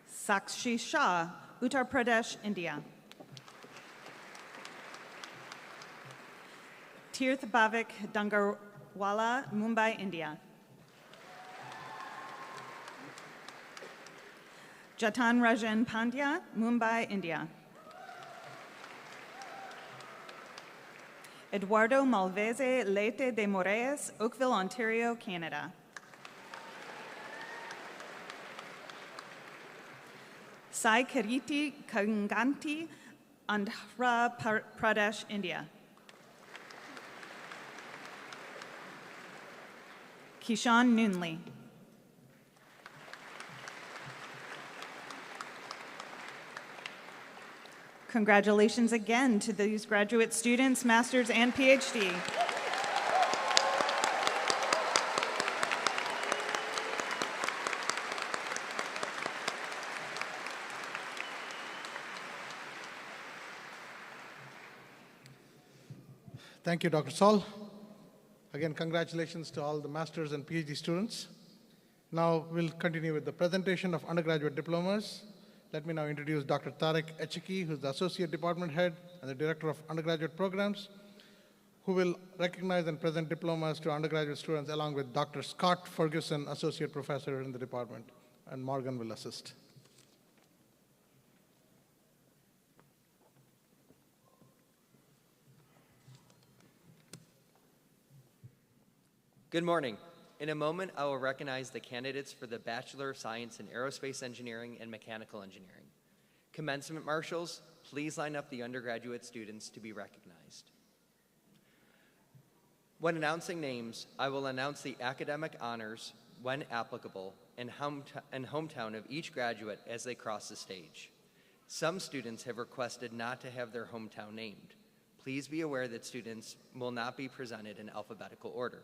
Sakshi Shah, Uttar Pradesh, India. Tirth Bhavik Dangarwala, Mumbai, India. Jatan Rajan Pandya, Mumbai, India. Eduardo Malveze Leite de Moraes, Oakville, Ontario, Canada. Sai Kiriti Kanganti, Andhra Pradesh, India. Kishan Nunley. Congratulations again to these graduate students, masters, and PhD. Thank you, Dr. Saul. Again, congratulations to all the master's and PhD students. Now we'll continue with the presentation of undergraduate diplomas. Let me now introduce Dr. Tarek Echeki, who's the Associate Department Head and the Director of Undergraduate Programs, who will recognize and present diplomas to undergraduate students along with Dr. Scott Ferguson, Associate Professor in the department, and Morgan will assist. Good morning. In a moment, I will recognize the candidates for the Bachelor of Science in Aerospace Engineering and Mechanical Engineering. Commencement marshals, please line up the undergraduate students to be recognized. When announcing names, I will announce the academic honors, when applicable, and hometown of each graduate as they cross the stage. Some students have requested not to have their hometown named. Please be aware that students will not be presented in alphabetical order.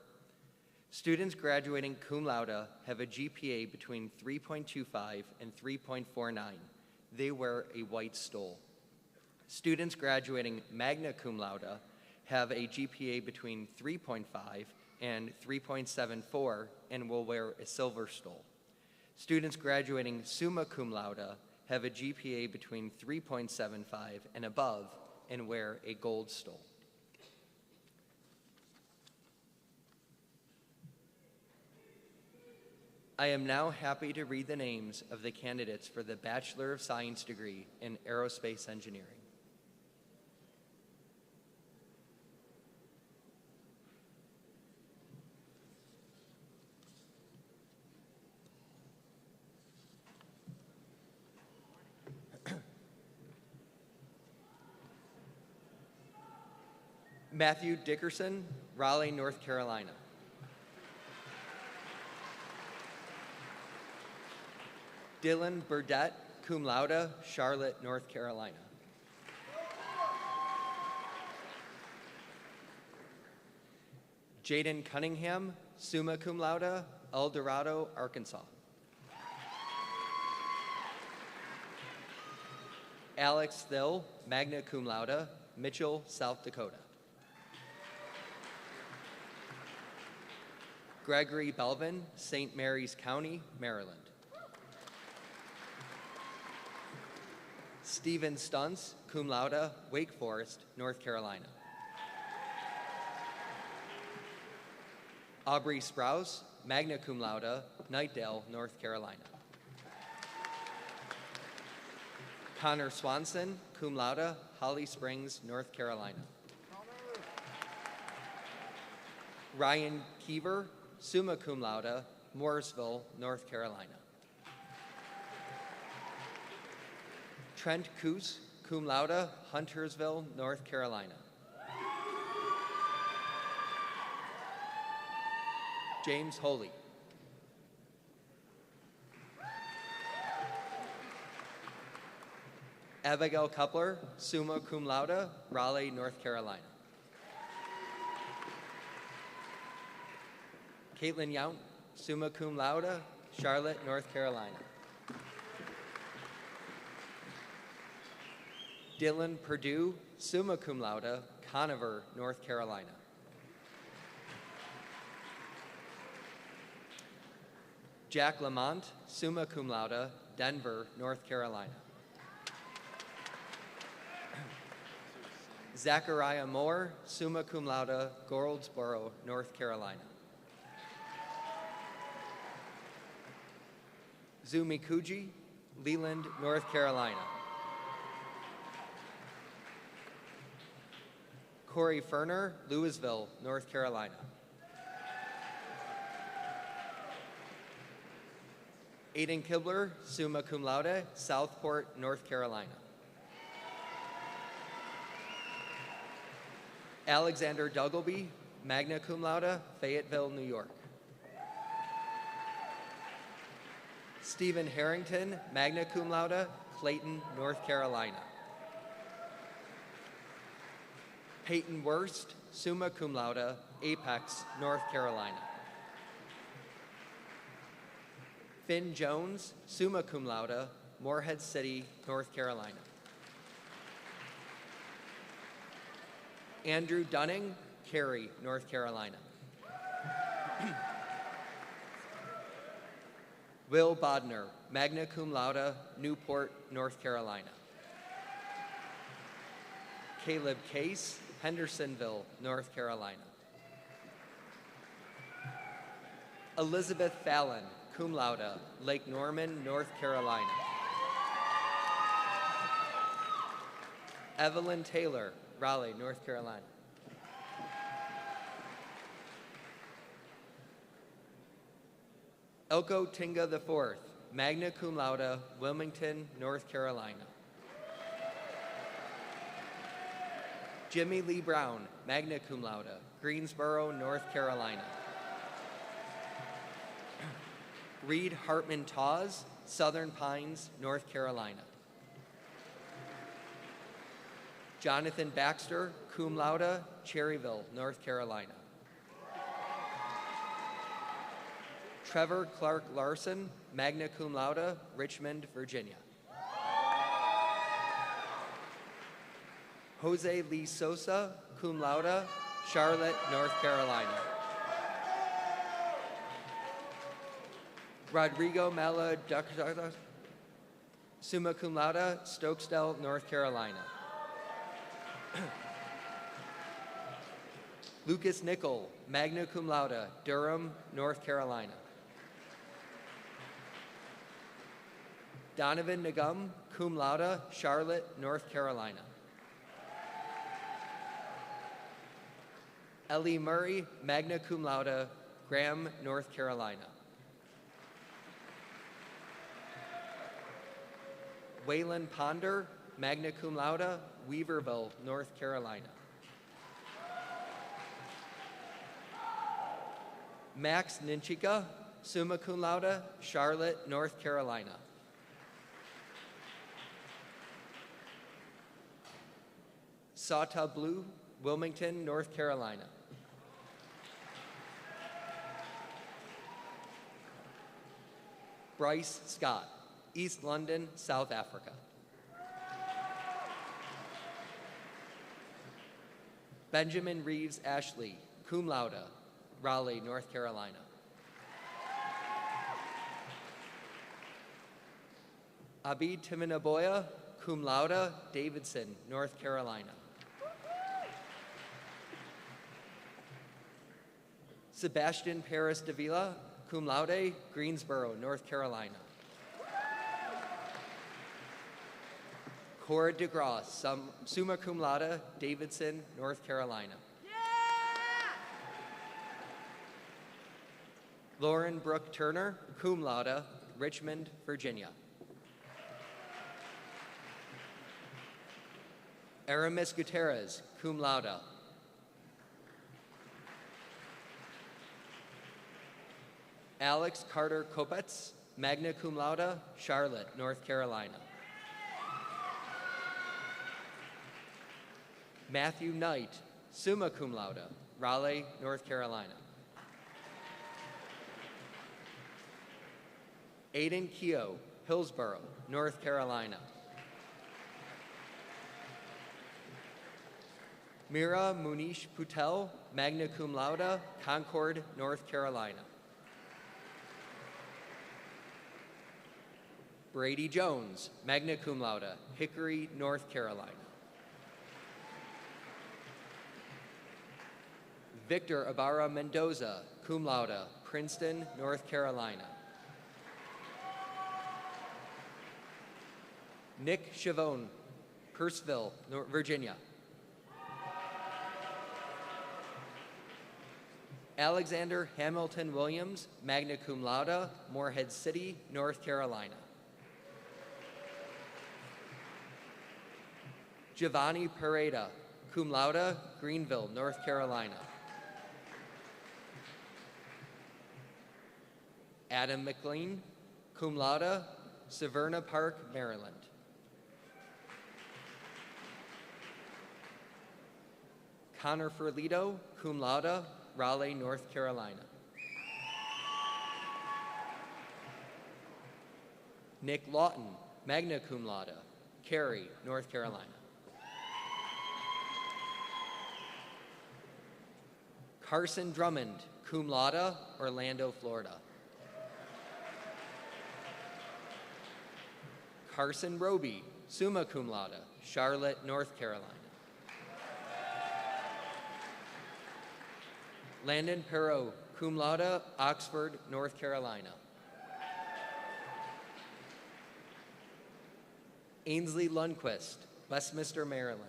Students graduating cum laude have a GPA between 3.25 and 3.49. They wear a white stole. Students graduating magna cum laude have a GPA between 3.5 and 3.74 and will wear a silver stole. Students graduating summa cum laude have a GPA between 3.75 and above and wear a gold stole. I am now happy to read the names of the candidates for the Bachelor of Science degree in Aerospace Engineering. Matthew Dickerson, Raleigh, North Carolina. Dylan Burdette, cum laude, Charlotte, North Carolina. Jaden Cunningham, summa cum laude, El Dorado, Arkansas. Alex Thill, magna cum laude, Mitchell, South Dakota. Gregory Belvin, St. Mary's County, Maryland. Stephen Stuntz, cum laude, Wake Forest, North Carolina. Aubrey Sprouse, magna cum laude, Knightdale, North Carolina. Connor Swanson, cum laude, Holly Springs, North Carolina. Ryan Keever, summa cum laude, Morrisville, North Carolina. Trent Coos, cum laude, Huntersville, North Carolina. James Holy. Abigail Coupler, summa cum laude, Raleigh, North Carolina. Caitlin Yount, summa cum laude, Charlotte, North Carolina. Dylan Perdue, summa cum laude, Conover, North Carolina. Jack Lamont, summa cum laude, Denver, North Carolina. Zachariah Moore, summa cum laude, Goldsboro, North Carolina. Zumi Kuji, Leland, North Carolina. Corey Ferner, Louisville, North Carolina. Aiden Kibler, summa cum laude, Southport, North Carolina. Alexander Duggleby, magna cum laude, Fayetteville, New York. Stephen Harrington, magna cum laude, Clayton, North Carolina. Peyton Wurst, summa cum laude, Apex, North Carolina. Finn Jones, summa cum laude, Morehead City, North Carolina. Andrew Dunning, Cary, North Carolina. Will Bodner, magna cum laude, Newport, North Carolina. Caleb Case, Hendersonville, North Carolina. Elizabeth Fallon, cum laude, Lake Norman, North Carolina. Evelyn Taylor, Raleigh, North Carolina. Elko Tinga IV, magna cum laude, Wilmington, North Carolina. Jimmy Lee Brown, magna cum laude, Greensboro, North Carolina. Reed Hartman Tawes, Southern Pines, North Carolina. Jonathan Baxter, cum laude, Cherryville, North Carolina. Trevor Clark Larson, magna cum laude, Richmond, Virginia. Jose Lee Sosa, cum laude, Charlotte, North Carolina. Rodrigo Mella, summa cum laude, Stokesdale, North Carolina. Lucas Nickel, magna cum laude, Durham, North Carolina. Donovan Nagum, cum laude, Charlotte, North Carolina. Ellie Murray, magna cum laude, Graham, North Carolina. Waylon Ponder, magna cum laude, Weaverville, North Carolina. Max Ninchika, summa cum laude, Charlotte, North Carolina. Sata Blue, Wilmington, North Carolina. Bryce Scott, East London, South Africa. Benjamin Reeves Ashley, cum laude, Raleigh, North Carolina. Abid Timinaboya, cum laude, Davidson, North Carolina. Sebastian Paris Davila, cum laude, Greensboro, North Carolina. Cora DeGrasse, summa cum laude, Davidson, North Carolina. Lauren Brooke Turner, cum laude, Richmond, Virginia. Aramis Gutierrez, cum laude. Alex Carter Kopetz, magna cum laude, Charlotte, North Carolina. Matthew Knight, summa cum laude, Raleigh, North Carolina. Aiden Keogh, Hillsboro, North Carolina. Mira Munish Putel, magna cum laude, Concord, North Carolina. Brady Jones, magna cum laude, Hickory, North Carolina. Victor Ibarra Mendoza, cum laude, Princeton, North Carolina. Nick Chavone, Purcellville, Virginia. Alexander Hamilton Williams, magna cum laude, Morehead City, North Carolina. Giovanni Pereda, cum laude, Greenville, North Carolina. Adam McLean, cum laude, Severna Park, Maryland. Connor Ferlito, cum laude, Raleigh, North Carolina. Nick Lawton, magna cum laude, Cary, North Carolina. Carson Drummond, cum laude, Orlando, Florida. Carson Roby, summa cum laude, Charlotte, North Carolina. Landon Perot, cum laude, Oxford, North Carolina. Ainsley Lundquist, Westminster, Maryland.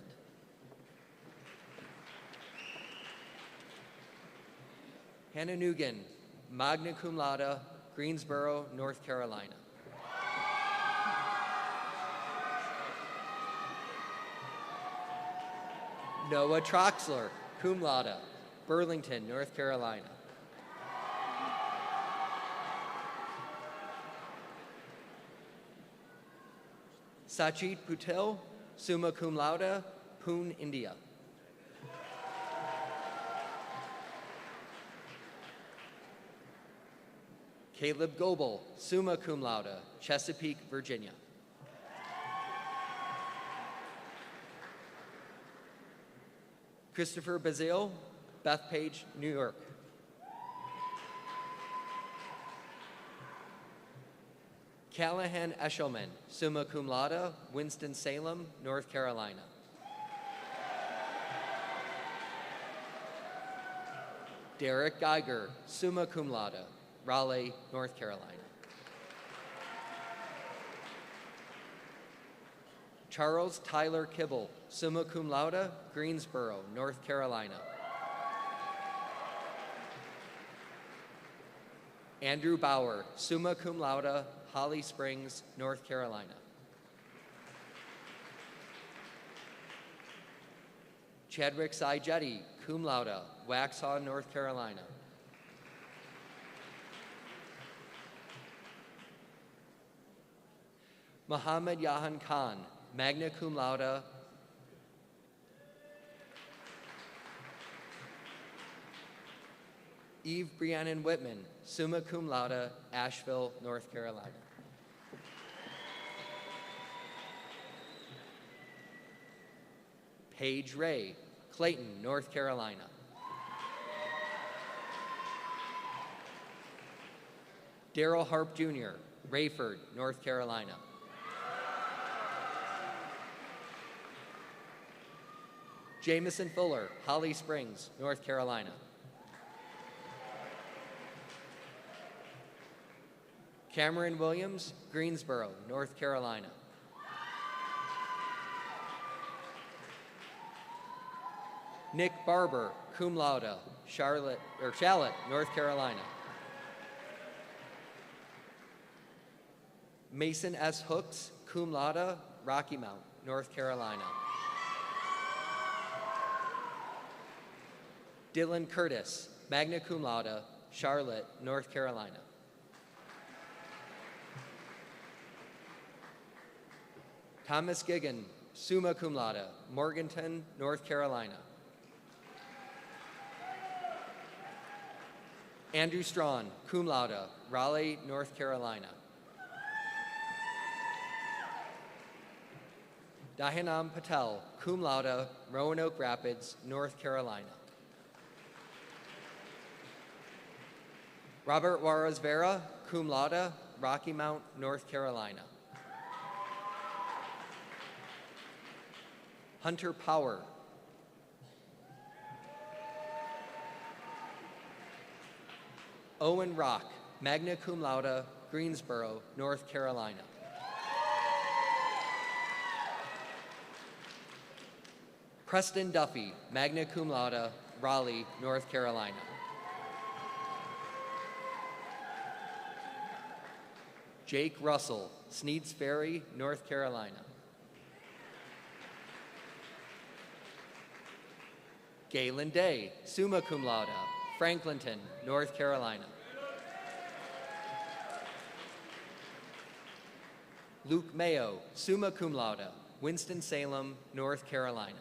Hannah Nugan, magna cum laude, Greensboro, North Carolina. Noah Troxler, cum laude, Burlington, North Carolina. Sachit Patel, summa cum laude, Pune, India. Caleb Goebel, summa cum laude, Chesapeake, Virginia. Christopher Bazile, Bethpage, New York. Callahan Eshelman, summa cum laude, Winston-Salem, North Carolina. Derek Geiger, summa cum laude, Raleigh, North Carolina. Charles Tyler Kibble, summa cum laude, Greensboro, North Carolina. Andrew Bauer, summa cum laude, Holly Springs, North Carolina. Chadwick Saijetti, cum laude, Waxhaw, North Carolina. Muhammad Yahan Khan, magna cum laude, Eve Briannon Whitman, summa cum laude, Asheville, North Carolina. Paige Ray, Clayton, North Carolina. Daryl Harp Jr., Rayford, North Carolina. Jamison Fuller, Holly Springs, North Carolina. Cameron Williams, Greensboro, North Carolina. Nick Barber, cum laude, Charlotte, North Carolina. Mason S. Hooks, cum laude, Rocky Mount, North Carolina. Dylan Curtis, magna cum laude, Charlotte, North Carolina. Thomas Gigan, summa cum laude, Morganton, North Carolina. Andrew Strawn, cum laude, Raleigh, North Carolina. Dahanam Patel, cum laude, Roanoke Rapids, North Carolina. Robert Juarez Vera, cum laude, Rocky Mount, North Carolina. Hunter Power. Owen Rock, magna cum laude, Greensboro, North Carolina. Preston Duffy, magna cum laude, Raleigh, North Carolina. Jake Russell, Sneeds Ferry, North Carolina. Galen Day, summa cum laude, Franklinton, North Carolina. Luke Mayo, summa cum laude, Winston-Salem, North Carolina.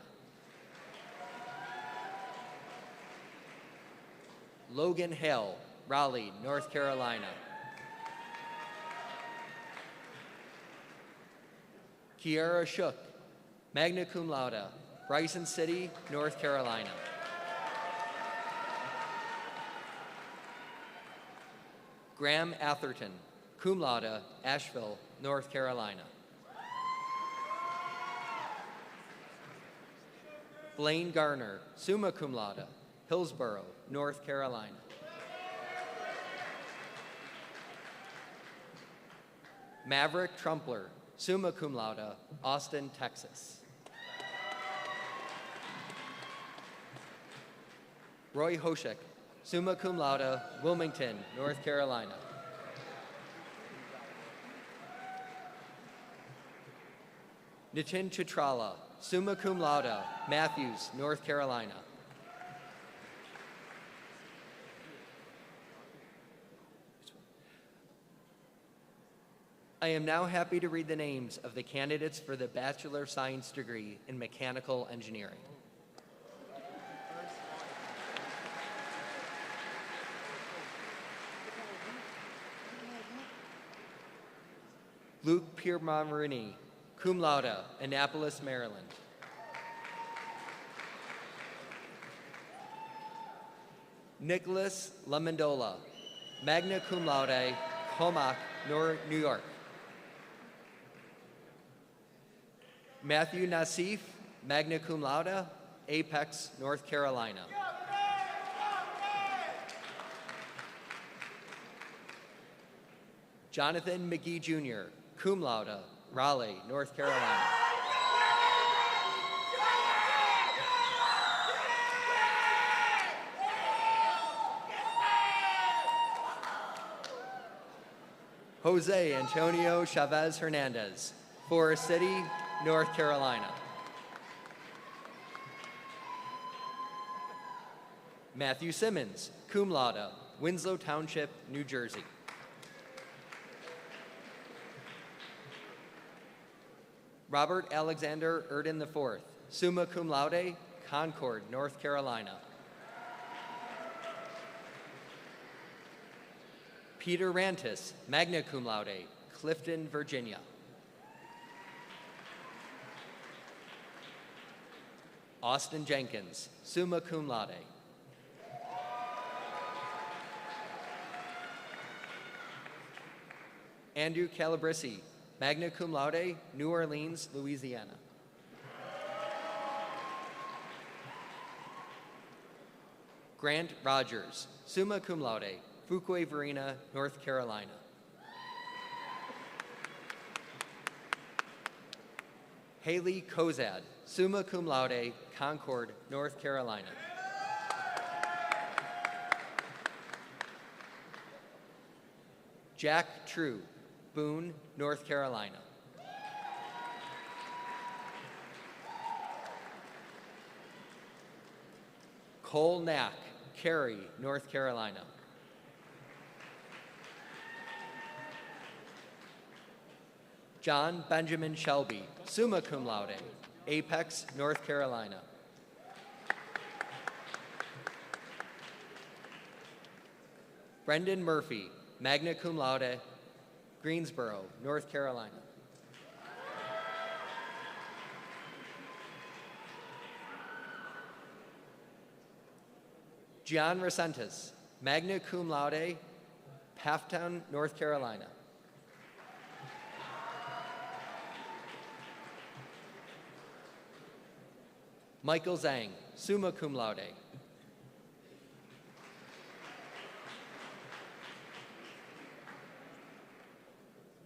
Logan Hale, Raleigh, North Carolina. Kiara Shook, magna cum laude, Bryson City, North Carolina. Graham Atherton, cum laude, Asheville, North Carolina. Blaine Garner, summa cum laude, Hillsborough, North Carolina. Maverick Trumpler, summa cum laude, Austin, Texas. Roy Hoshek, summa cum laude, Wilmington, North Carolina. Nitin Chitrala, summa cum laude, Matthews, North Carolina. I am now happy to read the names of the candidates for the Bachelor of Science degree in Mechanical Engineering. Luke Piermarini, cum laude, Annapolis, Maryland. Nicholas Lamandola, magna cum laude, Comac, New York. Matthew Nassif, magna cum laude, Apex, North Carolina. Jonathan McGee Jr., cum laude, Raleigh, North Carolina. Jose Antonio Chavez Hernandez, Forest City, North Carolina. Matthew Simmons, cum laude, Winslow Township, New Jersey. Robert Alexander Erden IV, summa cum laude, Concord, North Carolina. Peter Rantis, magna cum laude, Clifton, Virginia. Austin Jenkins, summa cum laude. Andrew Calabresi, magna cum laude, New Orleans, Louisiana. Grant Rogers, summa cum laude, Fuquay-Varina, North Carolina. Haley Kozad, summa cum laude, Concord, North Carolina. Jack True, Boone, North Carolina. Cole Knack, Cary, North Carolina. John Benjamin Shelby, summa cum laude, Apex, North Carolina. Brendan Murphy, magna cum laude, Greensboro, North Carolina. Gian Resentis, magna cum laude, Pafftown, North Carolina. Michael Zhang, summa cum laude.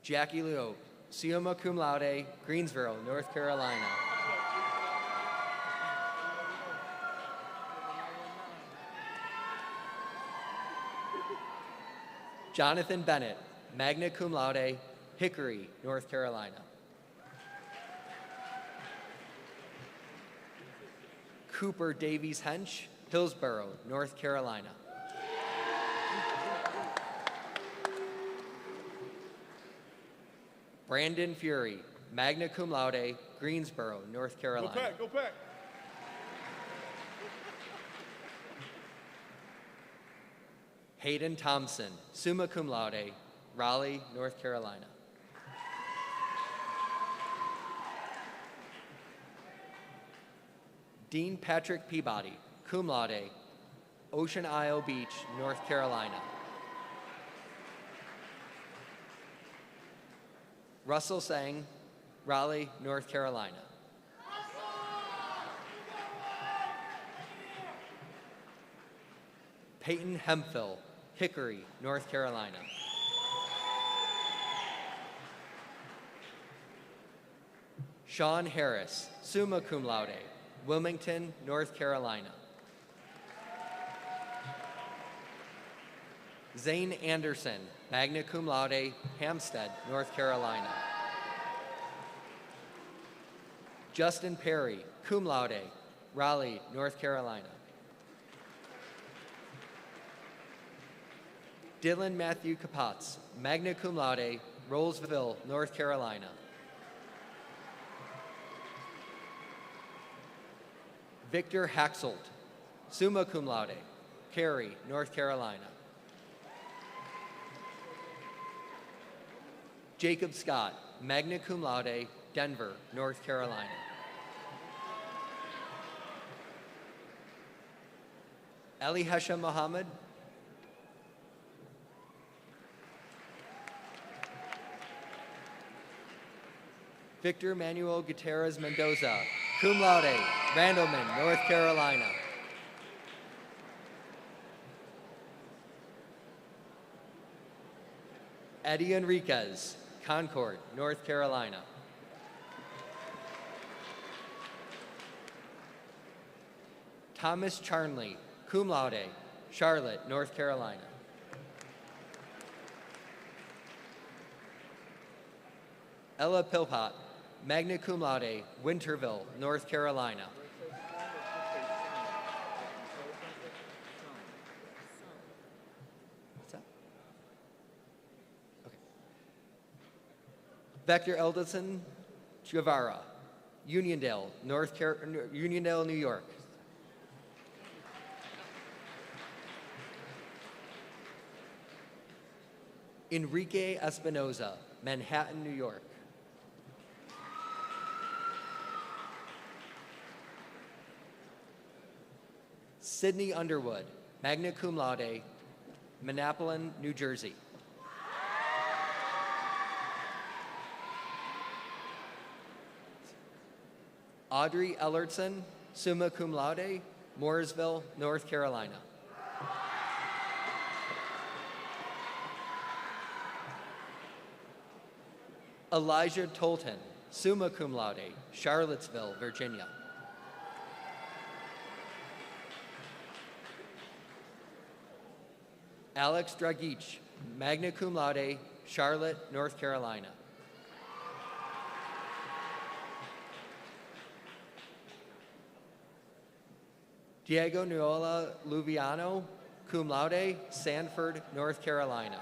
Jackie Liu, summa cum laude, Greensboro, North Carolina. Jonathan Bennett, magna cum laude, Hickory, North Carolina. Cooper Davies Hench, Hillsborough, North Carolina. Brandon Fury, magna cum laude, Greensboro, North Carolina. Go Pack, go Pack. Hayden Thompson, summa cum laude, Raleigh, North Carolina. Dean Patrick Peabody, cum laude, Ocean Isle Beach, North Carolina. Russell Sang, Raleigh, North Carolina. Peyton Hemphill, Hickory, North Carolina. Sean Harris, summa cum laude, Wilmington, North Carolina. Zane Anderson, magna cum laude, Hampstead, North Carolina. Justin Perry, cum laude, Raleigh, North Carolina. Dylan Matthew Kapatz, magna cum laude, Rollsville, North Carolina. Victor Haxolt, summa cum laude, Cary, North Carolina. Jacob Scott, magna cum laude, Denver, North Carolina. Ali Hasham Mohammed, Victor Manuel Gutierrez Mendoza, cum laude, Randleman, North Carolina. Eddie Enriquez, Concord, North Carolina. Thomas Charnley, cum laude, Charlotte, North Carolina. Ella Pilpot, magna cum laude, Winterville, North Carolina. What's that? Okay. Vector Elderson Guevara, Uniondale, Uniondale, New York. Enrique Espinoza, Manhattan, New York. Sydney Underwood, magna cum laude, Manalapan, New Jersey. Audrey Ellertson, summa cum laude, Mooresville, North Carolina. Elijah Tolton, summa cum laude, Charlottesville, Virginia. Alex Dragic, magna cum laude, Charlotte, North Carolina. Diego Nuola Luviano, cum laude, Sanford, North Carolina.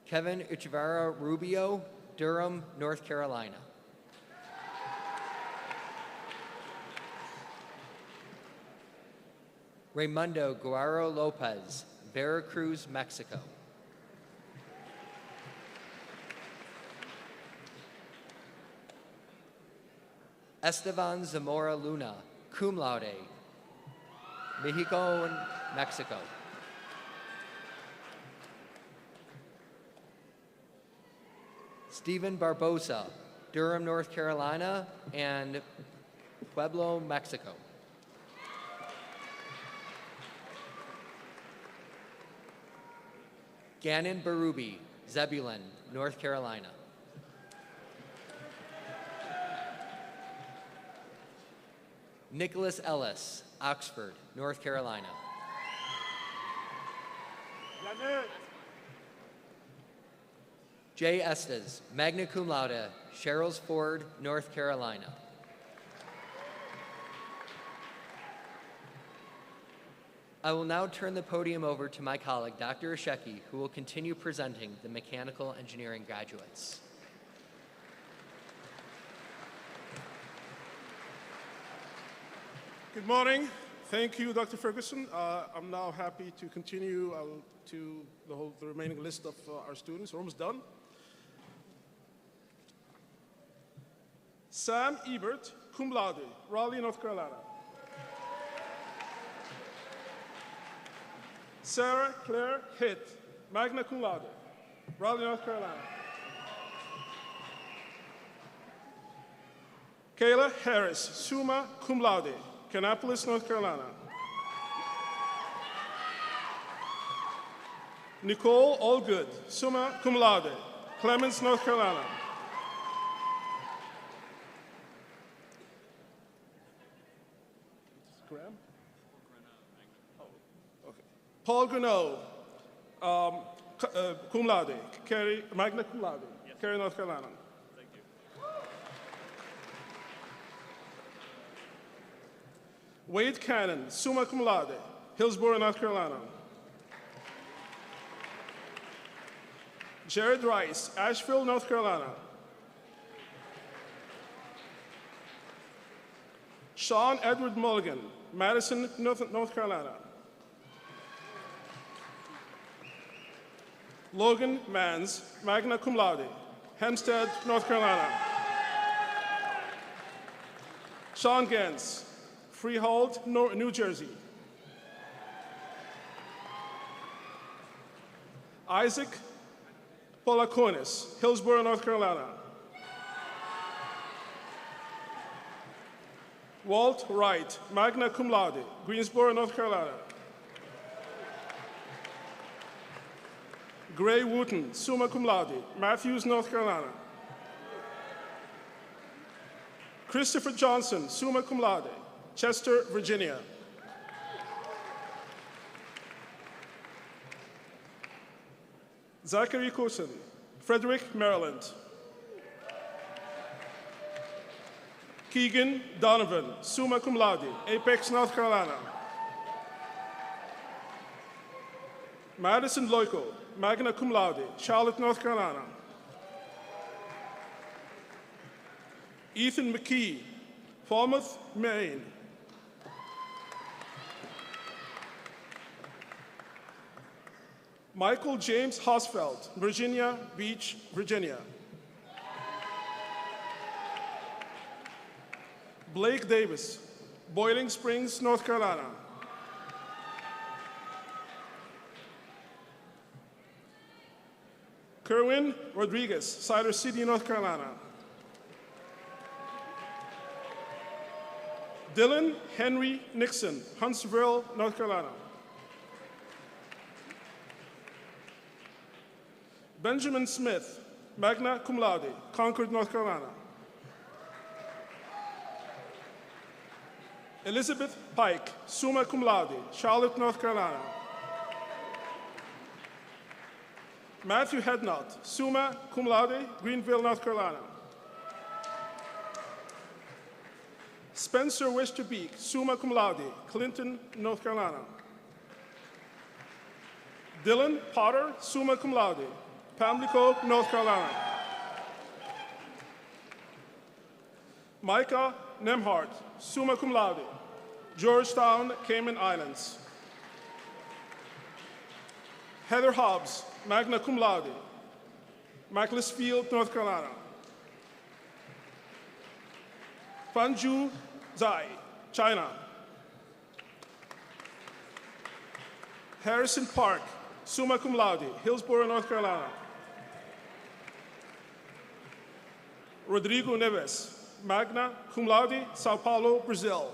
Kevin Uchivara Rubio, Durham, North Carolina. Raimundo Guaro Lopez, Veracruz, Mexico. Esteban Zamora Luna, cum laude, Mexico, Mexico. Stephen Barbosa, Durham, North Carolina, and Pueblo, Mexico. Gannon Barubi, Zebulon, North Carolina. Nicholas Ellis, Oxford, North Carolina. Jay Estes, magna cum laude, Sherrills Ford, North Carolina. I will now turn the podium over to my colleague, Dr. Isheki, who will continue presenting the mechanical engineering graduates. Good morning. Thank you, Dr. Ferguson. I'm now happy to continue to the remaining list of our students. We're almost done. Sam Ebert, cum laude, Raleigh, North Carolina. Sarah Claire Hitt, magna cum laude, Raleigh, North Carolina. Kayla Harris, summa cum laude, Kannapolis, North Carolina. Nicole Allgood, summa cum laude, Clemens, North Carolina. Graham? Oh, okay. Paul Greneau, cum laude, Cary, magna cum laude, Cary, North Carolina. Wade Cannon, summa cum laude, Hillsborough, North Carolina. Jared Rice, Asheville, North Carolina. Sean Edward Mulligan, Madison, North Carolina. Logan Mans, magna cum laude, Hempstead, North Carolina. Sean Gantz, Freehold, New Jersey. Isaac Polakonis, Hillsborough, North Carolina. Walt Wright, magna cum laude, Greensboro, North Carolina. Gray Wooten, summa cum laude, Matthews, North Carolina. Christopher Johnson, summa cum laude, Chester, Virginia. Zachary Cousin, Frederick, Maryland. Keegan Donovan, summa cum laude, Apex, North Carolina. Madison Loico, magna cum laude, Charlotte, North Carolina. Ethan McKee, Falmouth, Maine. Michael James Hosfeld, Virginia Beach, Virginia. Blake Davis, Boiling Springs, North Carolina. Kerwin Rodriguez, Cider City, North Carolina. Dylan Henry Nixon, Huntsville, North Carolina. Benjamin Smith, magna cum laude, Concord, North Carolina. Elizabeth Pike, summa cum laude, Charlotte, North Carolina. Matthew Hednott, summa cum laude, Greenville, North Carolina. Spencer Westerbeek, summa cum laude, Clinton, North Carolina. Dylan Potter, summa cum laude, Pamlico, North Carolina. Micah Nemhart, summa cum laude, Georgetown, Cayman Islands. Heather Hobbs, magna cum laude, Macclesfield, North Carolina. Fanju Zai, China. Harrison Park, summa cum laude, Hillsborough, North Carolina. Rodrigo Neves, magna cum laude, Sao Paulo, Brazil.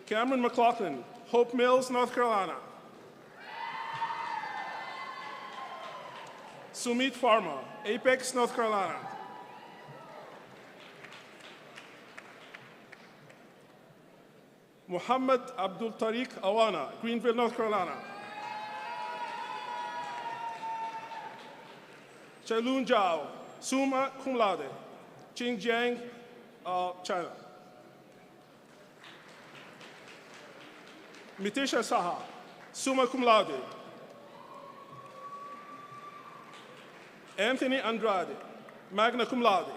Cameron McLaughlin, Hope Mills, North Carolina. Sumit Pharma, Apex, North Carolina. Muhammad Abdul Tariq Awana, Greenville, North Carolina. Chailun Zhao, summa cum laude, Xinjiang, China. Mitisha Saha, summa cum laude. Anthony Andrade, magna cum laude.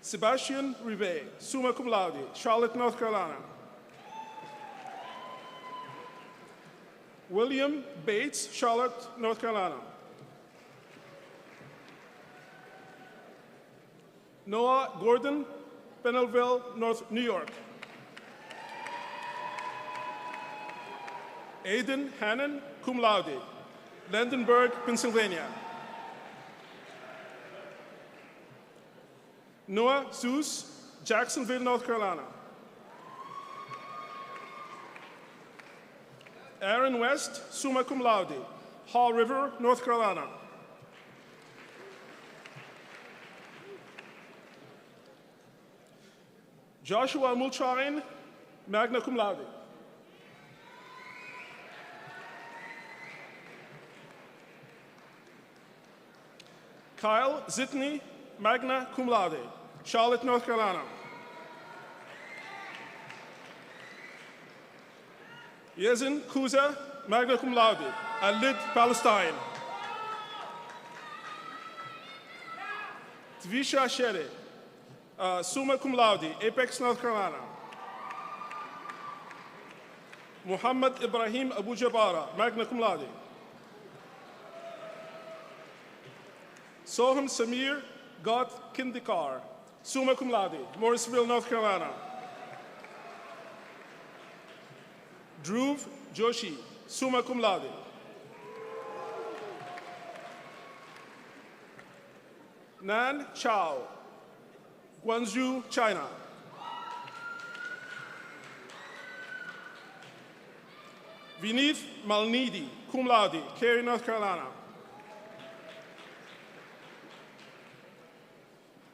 Sebastian Rive, summa cum laude, Charlotte, North Carolina. William Bates, Charlotte, North Carolina. Noah Gordon, Pennellville, New York. Aiden Hannon, cum laude, Landenberg, Pennsylvania. Noah Zeus, Jacksonville, North Carolina. Aaron West, summa cum laude, Haw River, North Carolina. Joshua Mulchain, magna cum laude. Kyle Zitney, magna cum laude, Charlotte, North Carolina. Yezin Kuza, magna cum laude, Al-Lid, Palestine. Tvisha Shere, summa cum laude, Apex, North Carolina. Muhammad Ibrahim Abu Jabara, magna cum laude. Soham Samir Got Kindikar, summa cum laude, Morrisville, North Carolina. Dhruv Joshi, summa cum laude. Nan Chao, Guangzhou, China. Vineeth Malnidi, cum laude, Cary, North Carolina.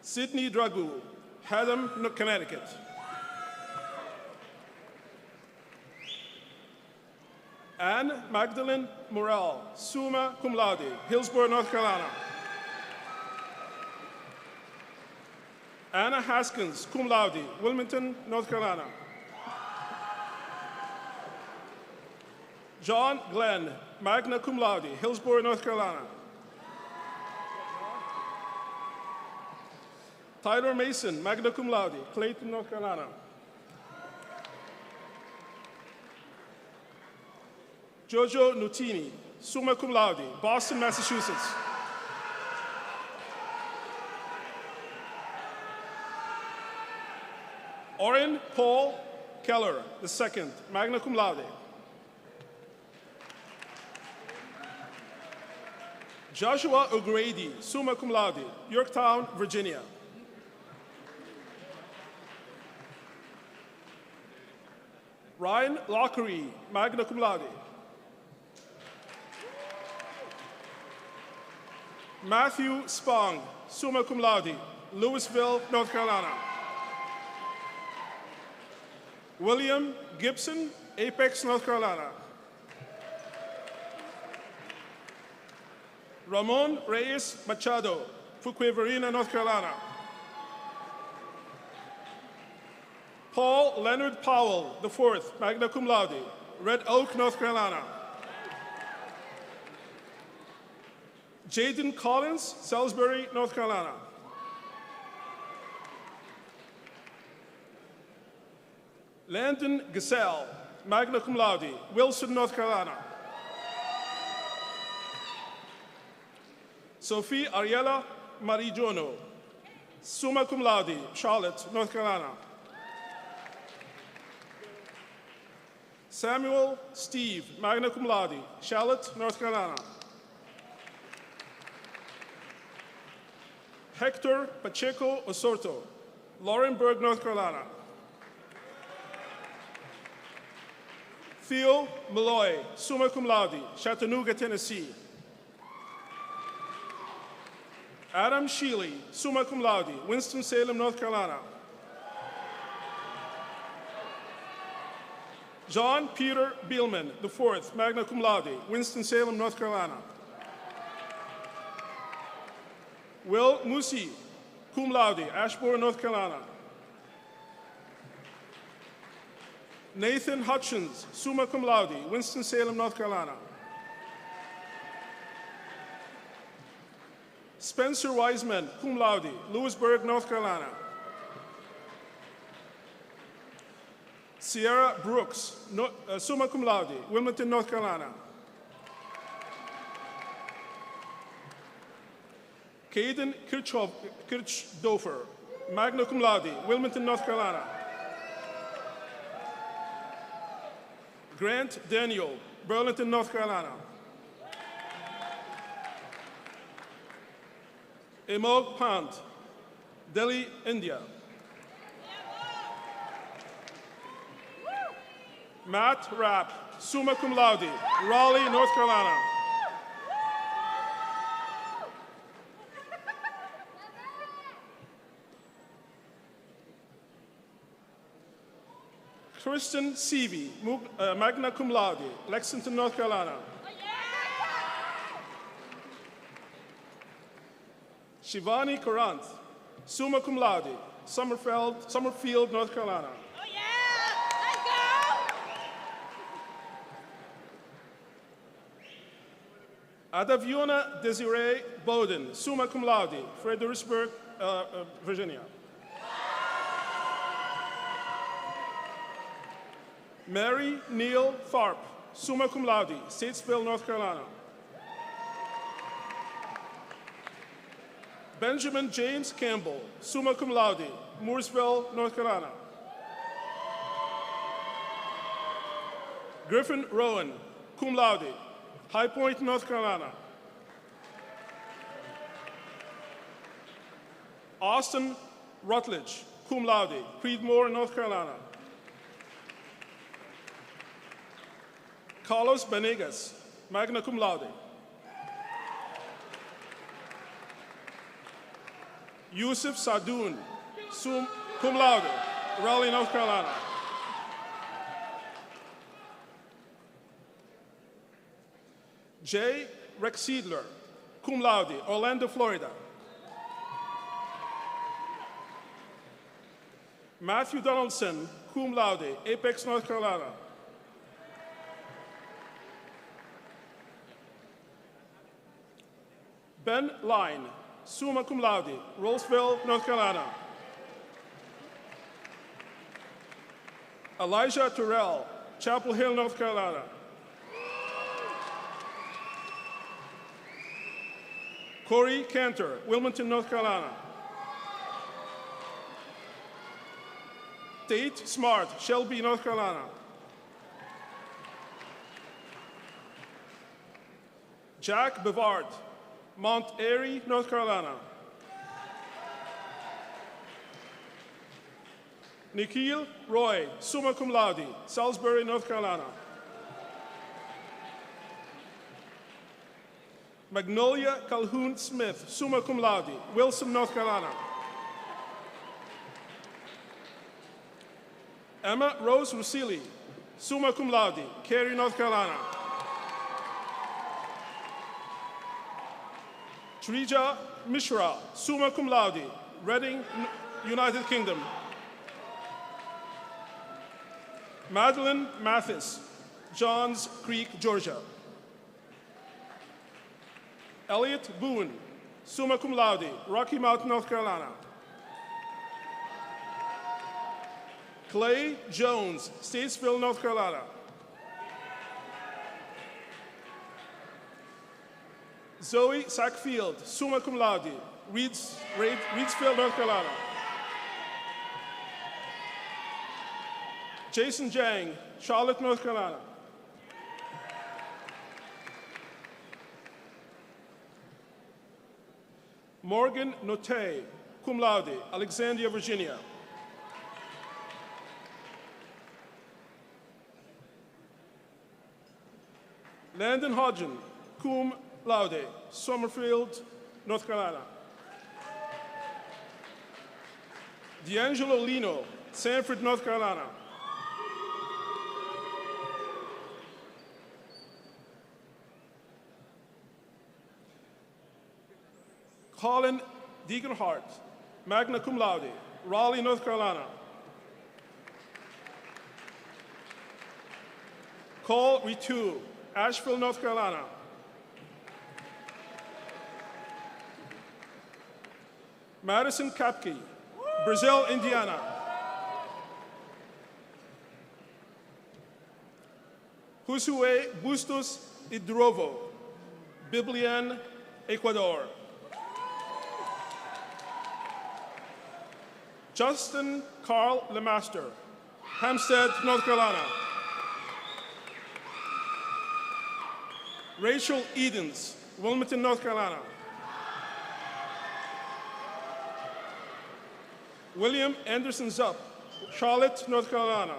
Sydney Dragu, Haddam, Connecticut. Anne Magdalene Morel, summa cum laude, Hillsborough, North Carolina. Anna Haskins, cum laude, Wilmington, North Carolina. John Glenn, magna cum laude, Hillsborough, North Carolina. Tyler Mason, magna cum laude, Clayton, North Carolina. Jojo Nutini, summa cum laude, Boston, Massachusetts. Oren Paul Keller, II, magna cum laude. Joshua O'Grady, summa cum laude, Yorktown, Virginia. Ryan Lockery, magna cum laude. Matthew Spong, summa cum laude, Louisville, North Carolina. William Gibson, Apex, North Carolina. Ramon Reyes Machado, Fuquay-Varina, North Carolina. Paul Leonard Powell, IV, magna cum laude, Red Oak, North Carolina. Jaden Collins, Salisbury, North Carolina. Landon Gasell, magna cum laude, Wilson, North Carolina. Sophie Ariella Marijono, summa cum laude, Charlotte, North Carolina. Samuel Steve, magna cum laude, Charlotte, North Carolina. Hector Pacheco Osorto, Laurenburg, North Carolina. Theo Malloy, summa cum laude, Chattanooga, Tennessee. Adam Sheely, summa cum laude, Winston-Salem, North Carolina. John Peter Bielman, IV, magna cum laude, Winston-Salem, North Carolina. Will Musi, cum laude, Asheboro, North Carolina. Nathan Hutchins, summa cum laude, Winston-Salem, North Carolina. Spencer Wiseman, cum laude, Lewisburg, North Carolina. Sierra Brooks, summa cum laude, Wilmington, North Carolina. Caden Kirchdorfer, magna cum laude, Wilmington, North Carolina. Grant Daniel, Burlington, North Carolina. Emog Pant, Delhi, India. Matt Rapp, summa cum laude, Raleigh, North Carolina. Kristen Seavey, magna cum laude, Lexington, North Carolina. Shivani Karanth, summa cum laude, Summerfield, North Carolina. Adaviona Desiree Bowden, summa cum laude, Fredericksburg, Virginia. Mary Neal Tharp, summa cum laude, Statesville, North Carolina. Benjamin James Campbell, summa cum laude, Mooresville, North Carolina. Griffin Rowan, cum laude, High Point, North Carolina. Austin Rutledge, cum laude, Creedmoor, North Carolina. Carlos Benegas, magna cum laude. Yusuf Sadoun, cum laude, Raleigh, North Carolina. Jay Rexedler, cum laude, Orlando, Florida. Matthew Donaldson, cum laude, Apex, North Carolina. Ben Line, summa cum laude, Rollsville, North Carolina. Elijah Terrell, Chapel Hill, North Carolina. Corey Cantor, Wilmington, North Carolina. Tate Smart, Shelby, North Carolina. Jack Bevard, Mount Airy, North Carolina. Nikhil Roy, summa cum laude, Salisbury, North Carolina. Magnolia Calhoun Smith, summa cum laude, Wilson, North Carolina. Emma Rose Rusili, summa cum laude, Cary, North Carolina. Trija Mishra, summa cum laude, Reading, United Kingdom. Madeline Mathis, Johns Creek, Georgia. Elliot Boone, summa cum laude, Rocky Mount, North Carolina. Clay Jones, Statesville, North Carolina. Zoe Sackfield, summa cum laude, Reedsville, North Carolina. Jason Jang, Charlotte, North Carolina. Morgan Notte, cum laude, Alexandria, Virginia. Landon Hodgen, cum laude, Summerfield, North Carolina. D'Angelo Lino, Sanford, North Carolina. Colin Deeganhart, magna cum laude, Raleigh, North Carolina. Cole Ritu, Asheville, North Carolina. Madison Kapke, Brazil, Indiana. Josue Bustos Idrovo, Biblian, Ecuador. Justin Carl Lemaster, Hempstead, North Carolina. Rachel Edens, Wilmington, North Carolina. William Anderson Zupp, Charlotte, North Carolina.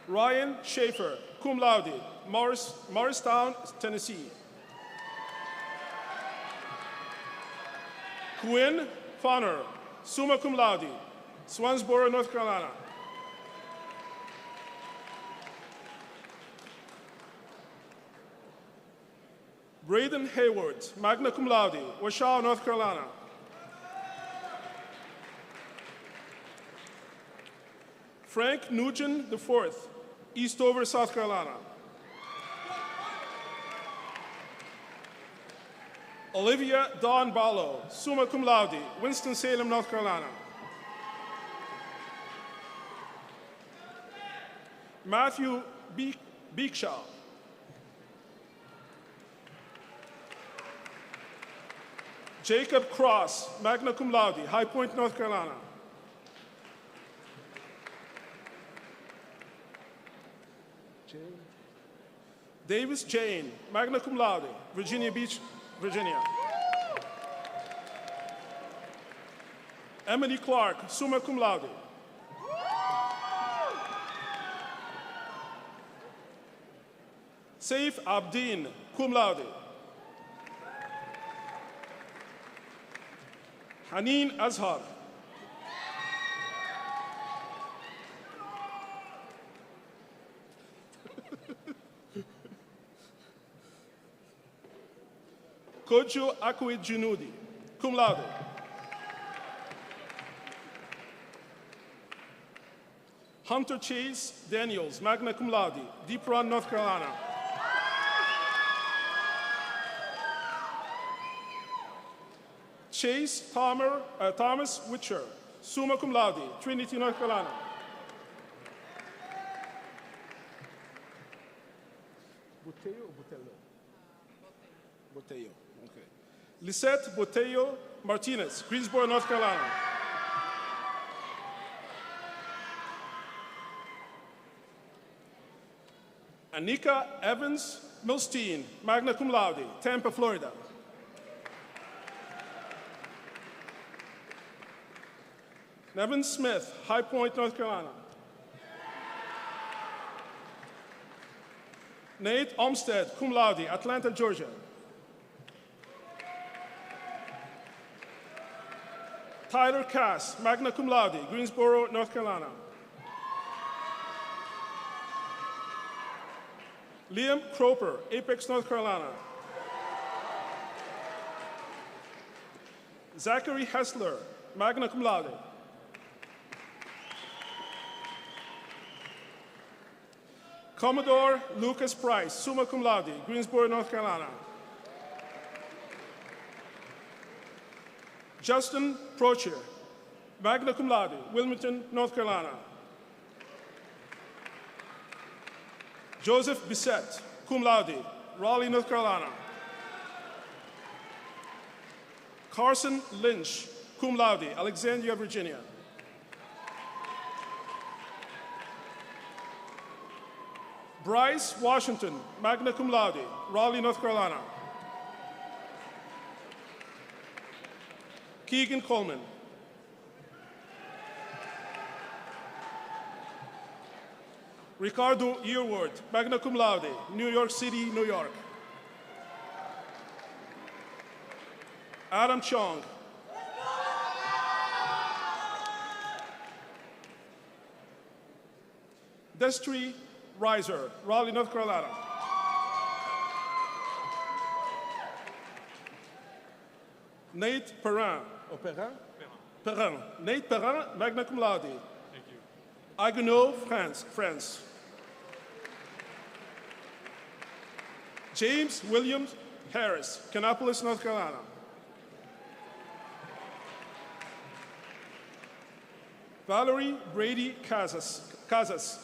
Ryan Schaefer, cum laude, Morristown, Tennessee. Quinn Fonner, summa cum laude, Swansboro, North Carolina. Braden Hayward, magna cum laude, Washoe, North Carolina. Frank Nugent IV, Eastover, South Carolina. Olivia Dawn Barlow, summa cum laude, Winston-Salem, North Carolina. Matthew Beekshaw. Jacob Cross, magna cum laude, High Point, North Carolina. Davis Jane, magna cum laude, Virginia Beach, Virginia. Emily Clark, summa cum laude. Saif Abdin, cum laude. Haneen Azhar. Kojo Akwit Junudi, cum laude. Hunter Chase Daniels, magna cum laude, Deep Run, North Carolina. Chase Thomas Witcher, summa cum laude, Trinity, North Carolina. Botello or Botello? Botello, okay. Lisette Botello Martinez, Greensboro, North Carolina. Anika Evans Milstein, magna cum laude, Tampa, Florida. Nevin Smith, High Point, North Carolina. Nate Olmsted, cum laude, Atlanta, Georgia. Tyler Cass, magna cum laude, Greensboro, North Carolina. Liam Croper, Apex, North Carolina. Zachary Hessler, magna cum laude. Commodore Lucas Price, summa cum laude, Greensboro, North Carolina. Justin Procher, magna cum laude, Wilmington, North Carolina. Joseph Bissett, cum laude, Raleigh, North Carolina. Carson Lynch, cum laude, Alexandria, Virginia. Bryce Washington, magna cum laude, Raleigh, North Carolina. Keegan Coleman. Ricardo Earward, magna cum laude, New York City, New York. Adam Chong. Destry Reiser, Raleigh, North Carolina. Nate Perrin, or Perrin? Perrin. Nate Perrin, magna cum laude. Thank you. Haguenau, France. James William Harris, Kannapolis, North Carolina. Valerie Brady Casas,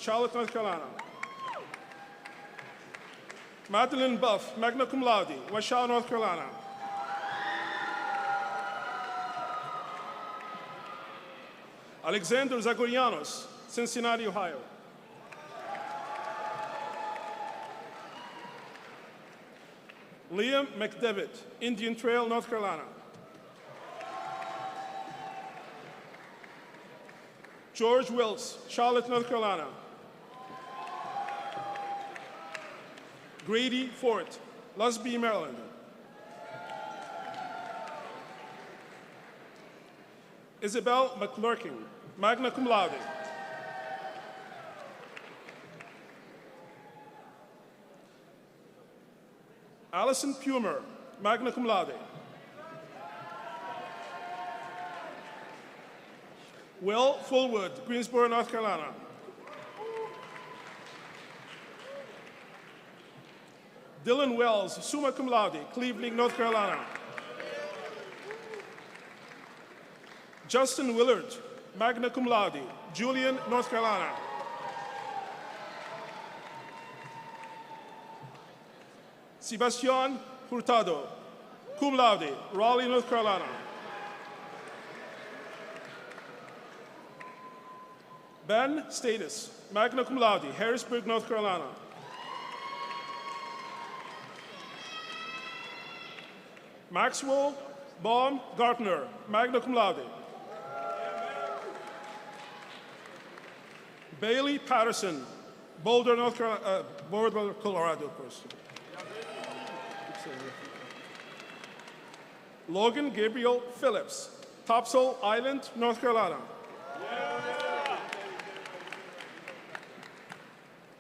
Charlotte, North Carolina. Madeline Buff, magna cum laude, Washoe, North Carolina. Alexander Zagorianos, Cincinnati, Ohio. Liam McDevitt, Indian Trail, North Carolina. George Wills, Charlotte, North Carolina. Grady Fort, Lusby, Maryland. Isabel McClurkin, magna cum laude. Allison Pumer, magna cum laude. Will Fullwood, Greensboro, North Carolina. Dylan Wells, summa cum laude, Cleveland, North Carolina. Justin Willard, magna cum laude, Julian, North Carolina. Sebastian Hurtado, cum laude, Raleigh, North Carolina. Ben Status, magna cum laude, Harrisburg, North Carolina. Maxwell Baumgartner, magna cum laude. Bailey Patterson, Boulder, North Carolina, Boulder, Colorado, of course. Logan Gabriel Phillips, Topsail Island, North Carolina.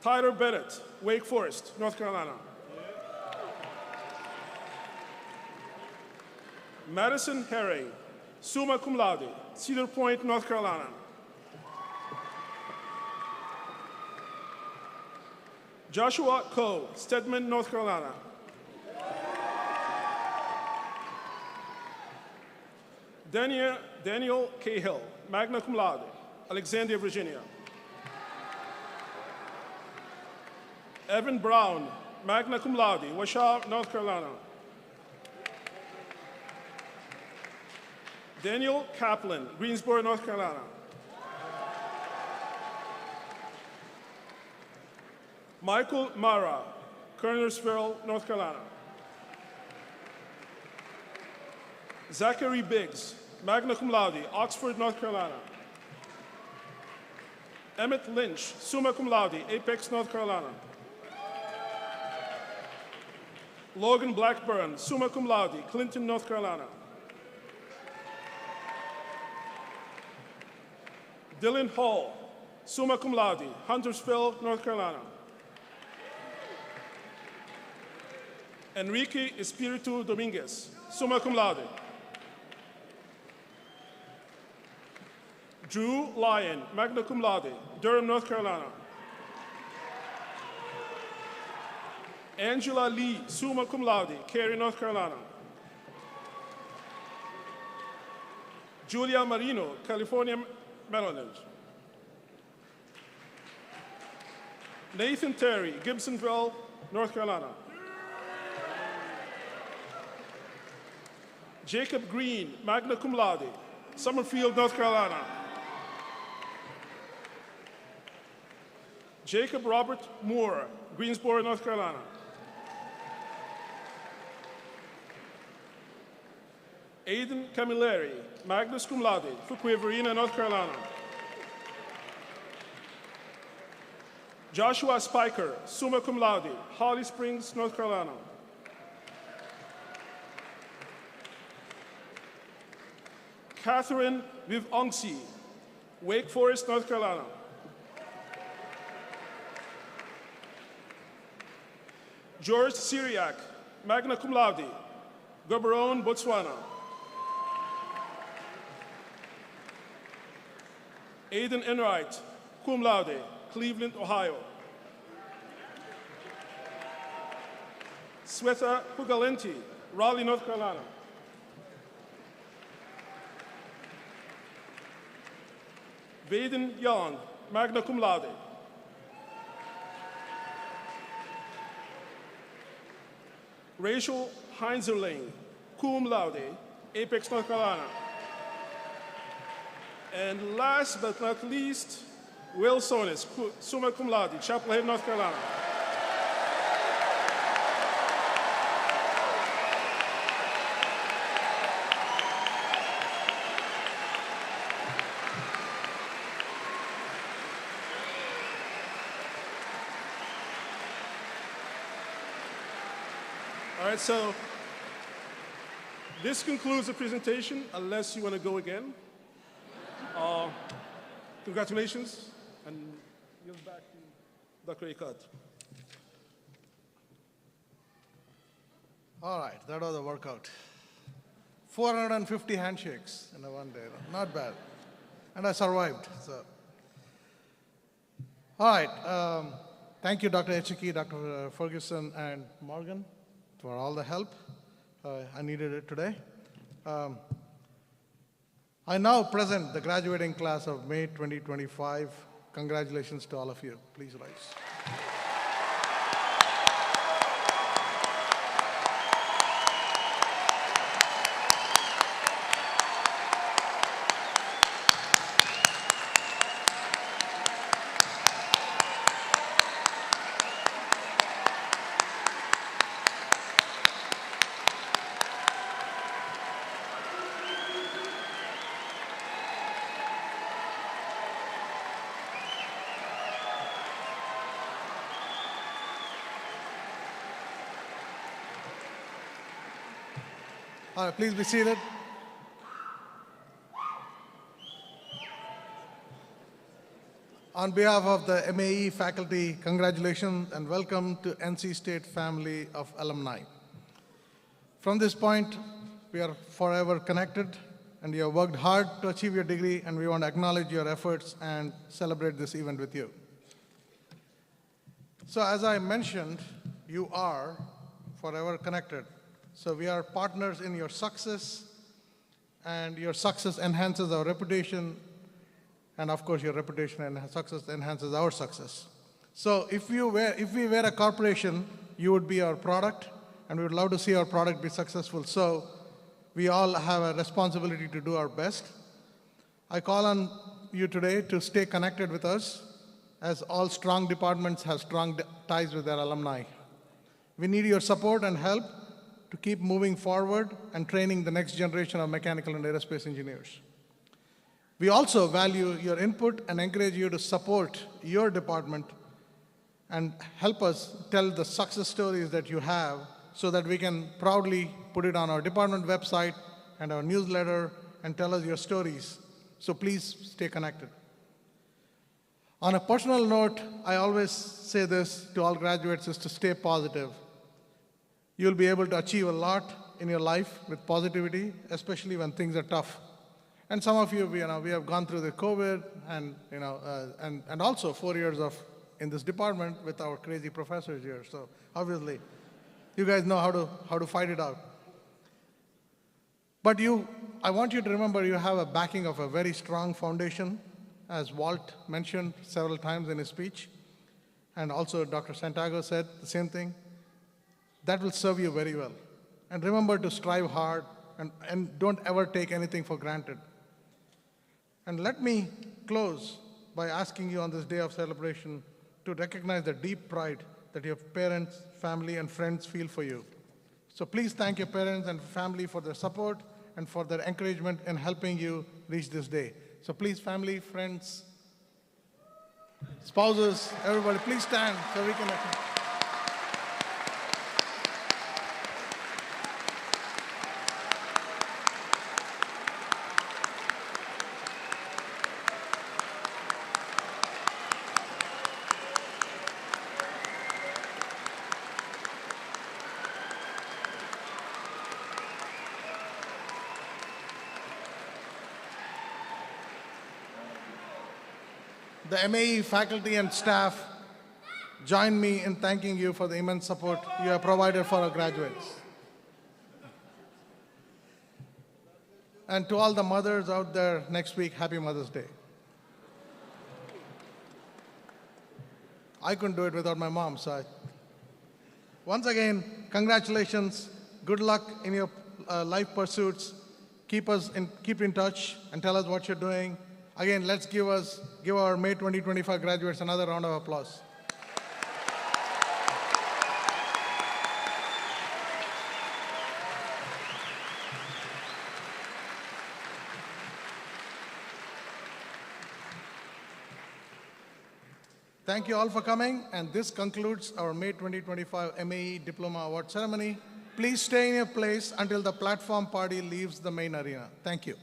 Tyler Bennett, Wake Forest, North Carolina. Madison Herring, summa cum laude, Cedar Point, North Carolina. Joshua Coe, Stedman, North Carolina. Daniel Cahill, magna cum laude, Alexandria, Virginia. Evan Brown, magna cum laude, Washoe, North Carolina. Daniel Kaplan, Greensboro, North Carolina. Michael Mara, Kernersville, North Carolina. Zachary Biggs, magna cum laude, Oxford, North Carolina. Emmett Lynch, summa cum laude, Apex, North Carolina. Logan Blackburn, summa cum laude, Clinton, North Carolina. Dylan Hall, summa cum laude, Huntersville, North Carolina. Enrique Espiritu Dominguez, summa cum laude. Drew Lyon, magna cum laude, Durham, North Carolina. Angela Lee, summa cum laude, Cary, North Carolina. Julia Marino, California, Maryland. Nathan Terry, Gibsonville, North Carolina. Jacob Green, magna cum laude, Summerfield, North Carolina. Jacob Robert Moore, Greensboro, North Carolina. Aiden Camilleri, magna cum laude, Fuquay Varina, North Carolina. Joshua Spiker, summa cum laude, Holly Springs, North Carolina. Catherine Vivongsi, Wake Forest, North Carolina. George Syriac, magna cum laude, Gaborone, Botswana. Aidan Enright, cum laude, Cleveland, Ohio. Swetha Pugalenti, Raleigh, North Carolina. Vaden Young, magna cum laude. Rachel Heinzerling, cum laude, Apex, North Carolina. And last but not least, Will Sonis, summa cum laude, Chapel Hill, North Carolina. All right, so this concludes the presentation, unless you want to go again. Congratulations, and give back to Dr. Ikat. All right, that was a workout. 450 handshakes in one day, not bad. And I survived, so. All right, thank you, Dr. Echiki, Dr. Ferguson, and Morgan for all the help. I needed it today. I now present the graduating class of May 2025. Congratulations to all of you. Please rise. All right, please be seated. On behalf of the MAE faculty, congratulations and welcome to NC State family of alumni. From this point, we are forever connected, and you have worked hard to achieve your degree, and we want to acknowledge your efforts and celebrate this event with you. So as I mentioned, you are forever connected. So we are partners in your success, and your success enhances our reputation, and of course your reputation and success enhances our success. So if we were a corporation, you would be our product, and we would love to see our product be successful. So we all have a responsibility to do our best. I call on you today to stay connected with us, as all strong departments have strong ties with their alumni. We need your support and help to keep moving forward and training the next generation of mechanical and aerospace engineers. We also value your input and encourage you to support your department and help us tell the success stories that you have so that we can proudly put it on our department website and our newsletter and tell us your stories. So please stay connected. On a personal note, I always say this to all graduates, is to stay positive. You'll be able to achieve a lot in your life with positivity, especially when things are tough. And some of you, we have gone through the COVID and also 4 years in this department with our crazy professors here. So obviously, you guys know how to fight it out. But I want you to remember you have a backing of a very strong foundation, as Walt mentioned several times in his speech, and also Dr. Santiago said the same thing. That will serve you very well. And remember to strive hard and don't ever take anything for granted. And let me close by asking you on this day of celebration to recognize the deep pride that your parents, family, and friends feel for you. So please thank your parents and family for their support and for their encouragement in helping you reach this day. So please, family, friends, spouses, everybody, please stand so we can. The MAE faculty and staff join me in thanking you for the immense support you have provided for our graduates. And to all the mothers out there next week, happy Mother's Day. I couldn't do it without my mom, so once again, congratulations, good luck in your life pursuits. Keep in touch and tell us what you're doing. Again, let's give our May 2025 graduates another round of applause. Thank you all for coming, and this concludes our May 2025 MAE Diploma Award Ceremony. Please stay in your place until the platform party leaves the main arena. Thank you.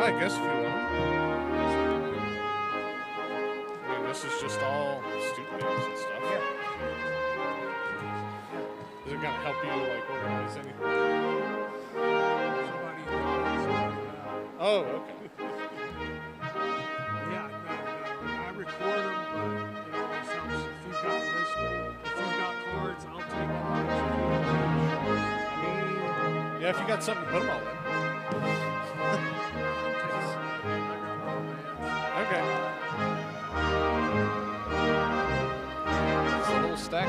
I guess if you want. I mean, this is just all student names and stuff. Yeah. Is it gonna help you like organize anything? Somebody Oh, okay. yeah, I record them, but it always helps if you've got this, if you've got cards, I'll take them. I mean, yeah, if you got something to put them all in. Okay. It's a little stack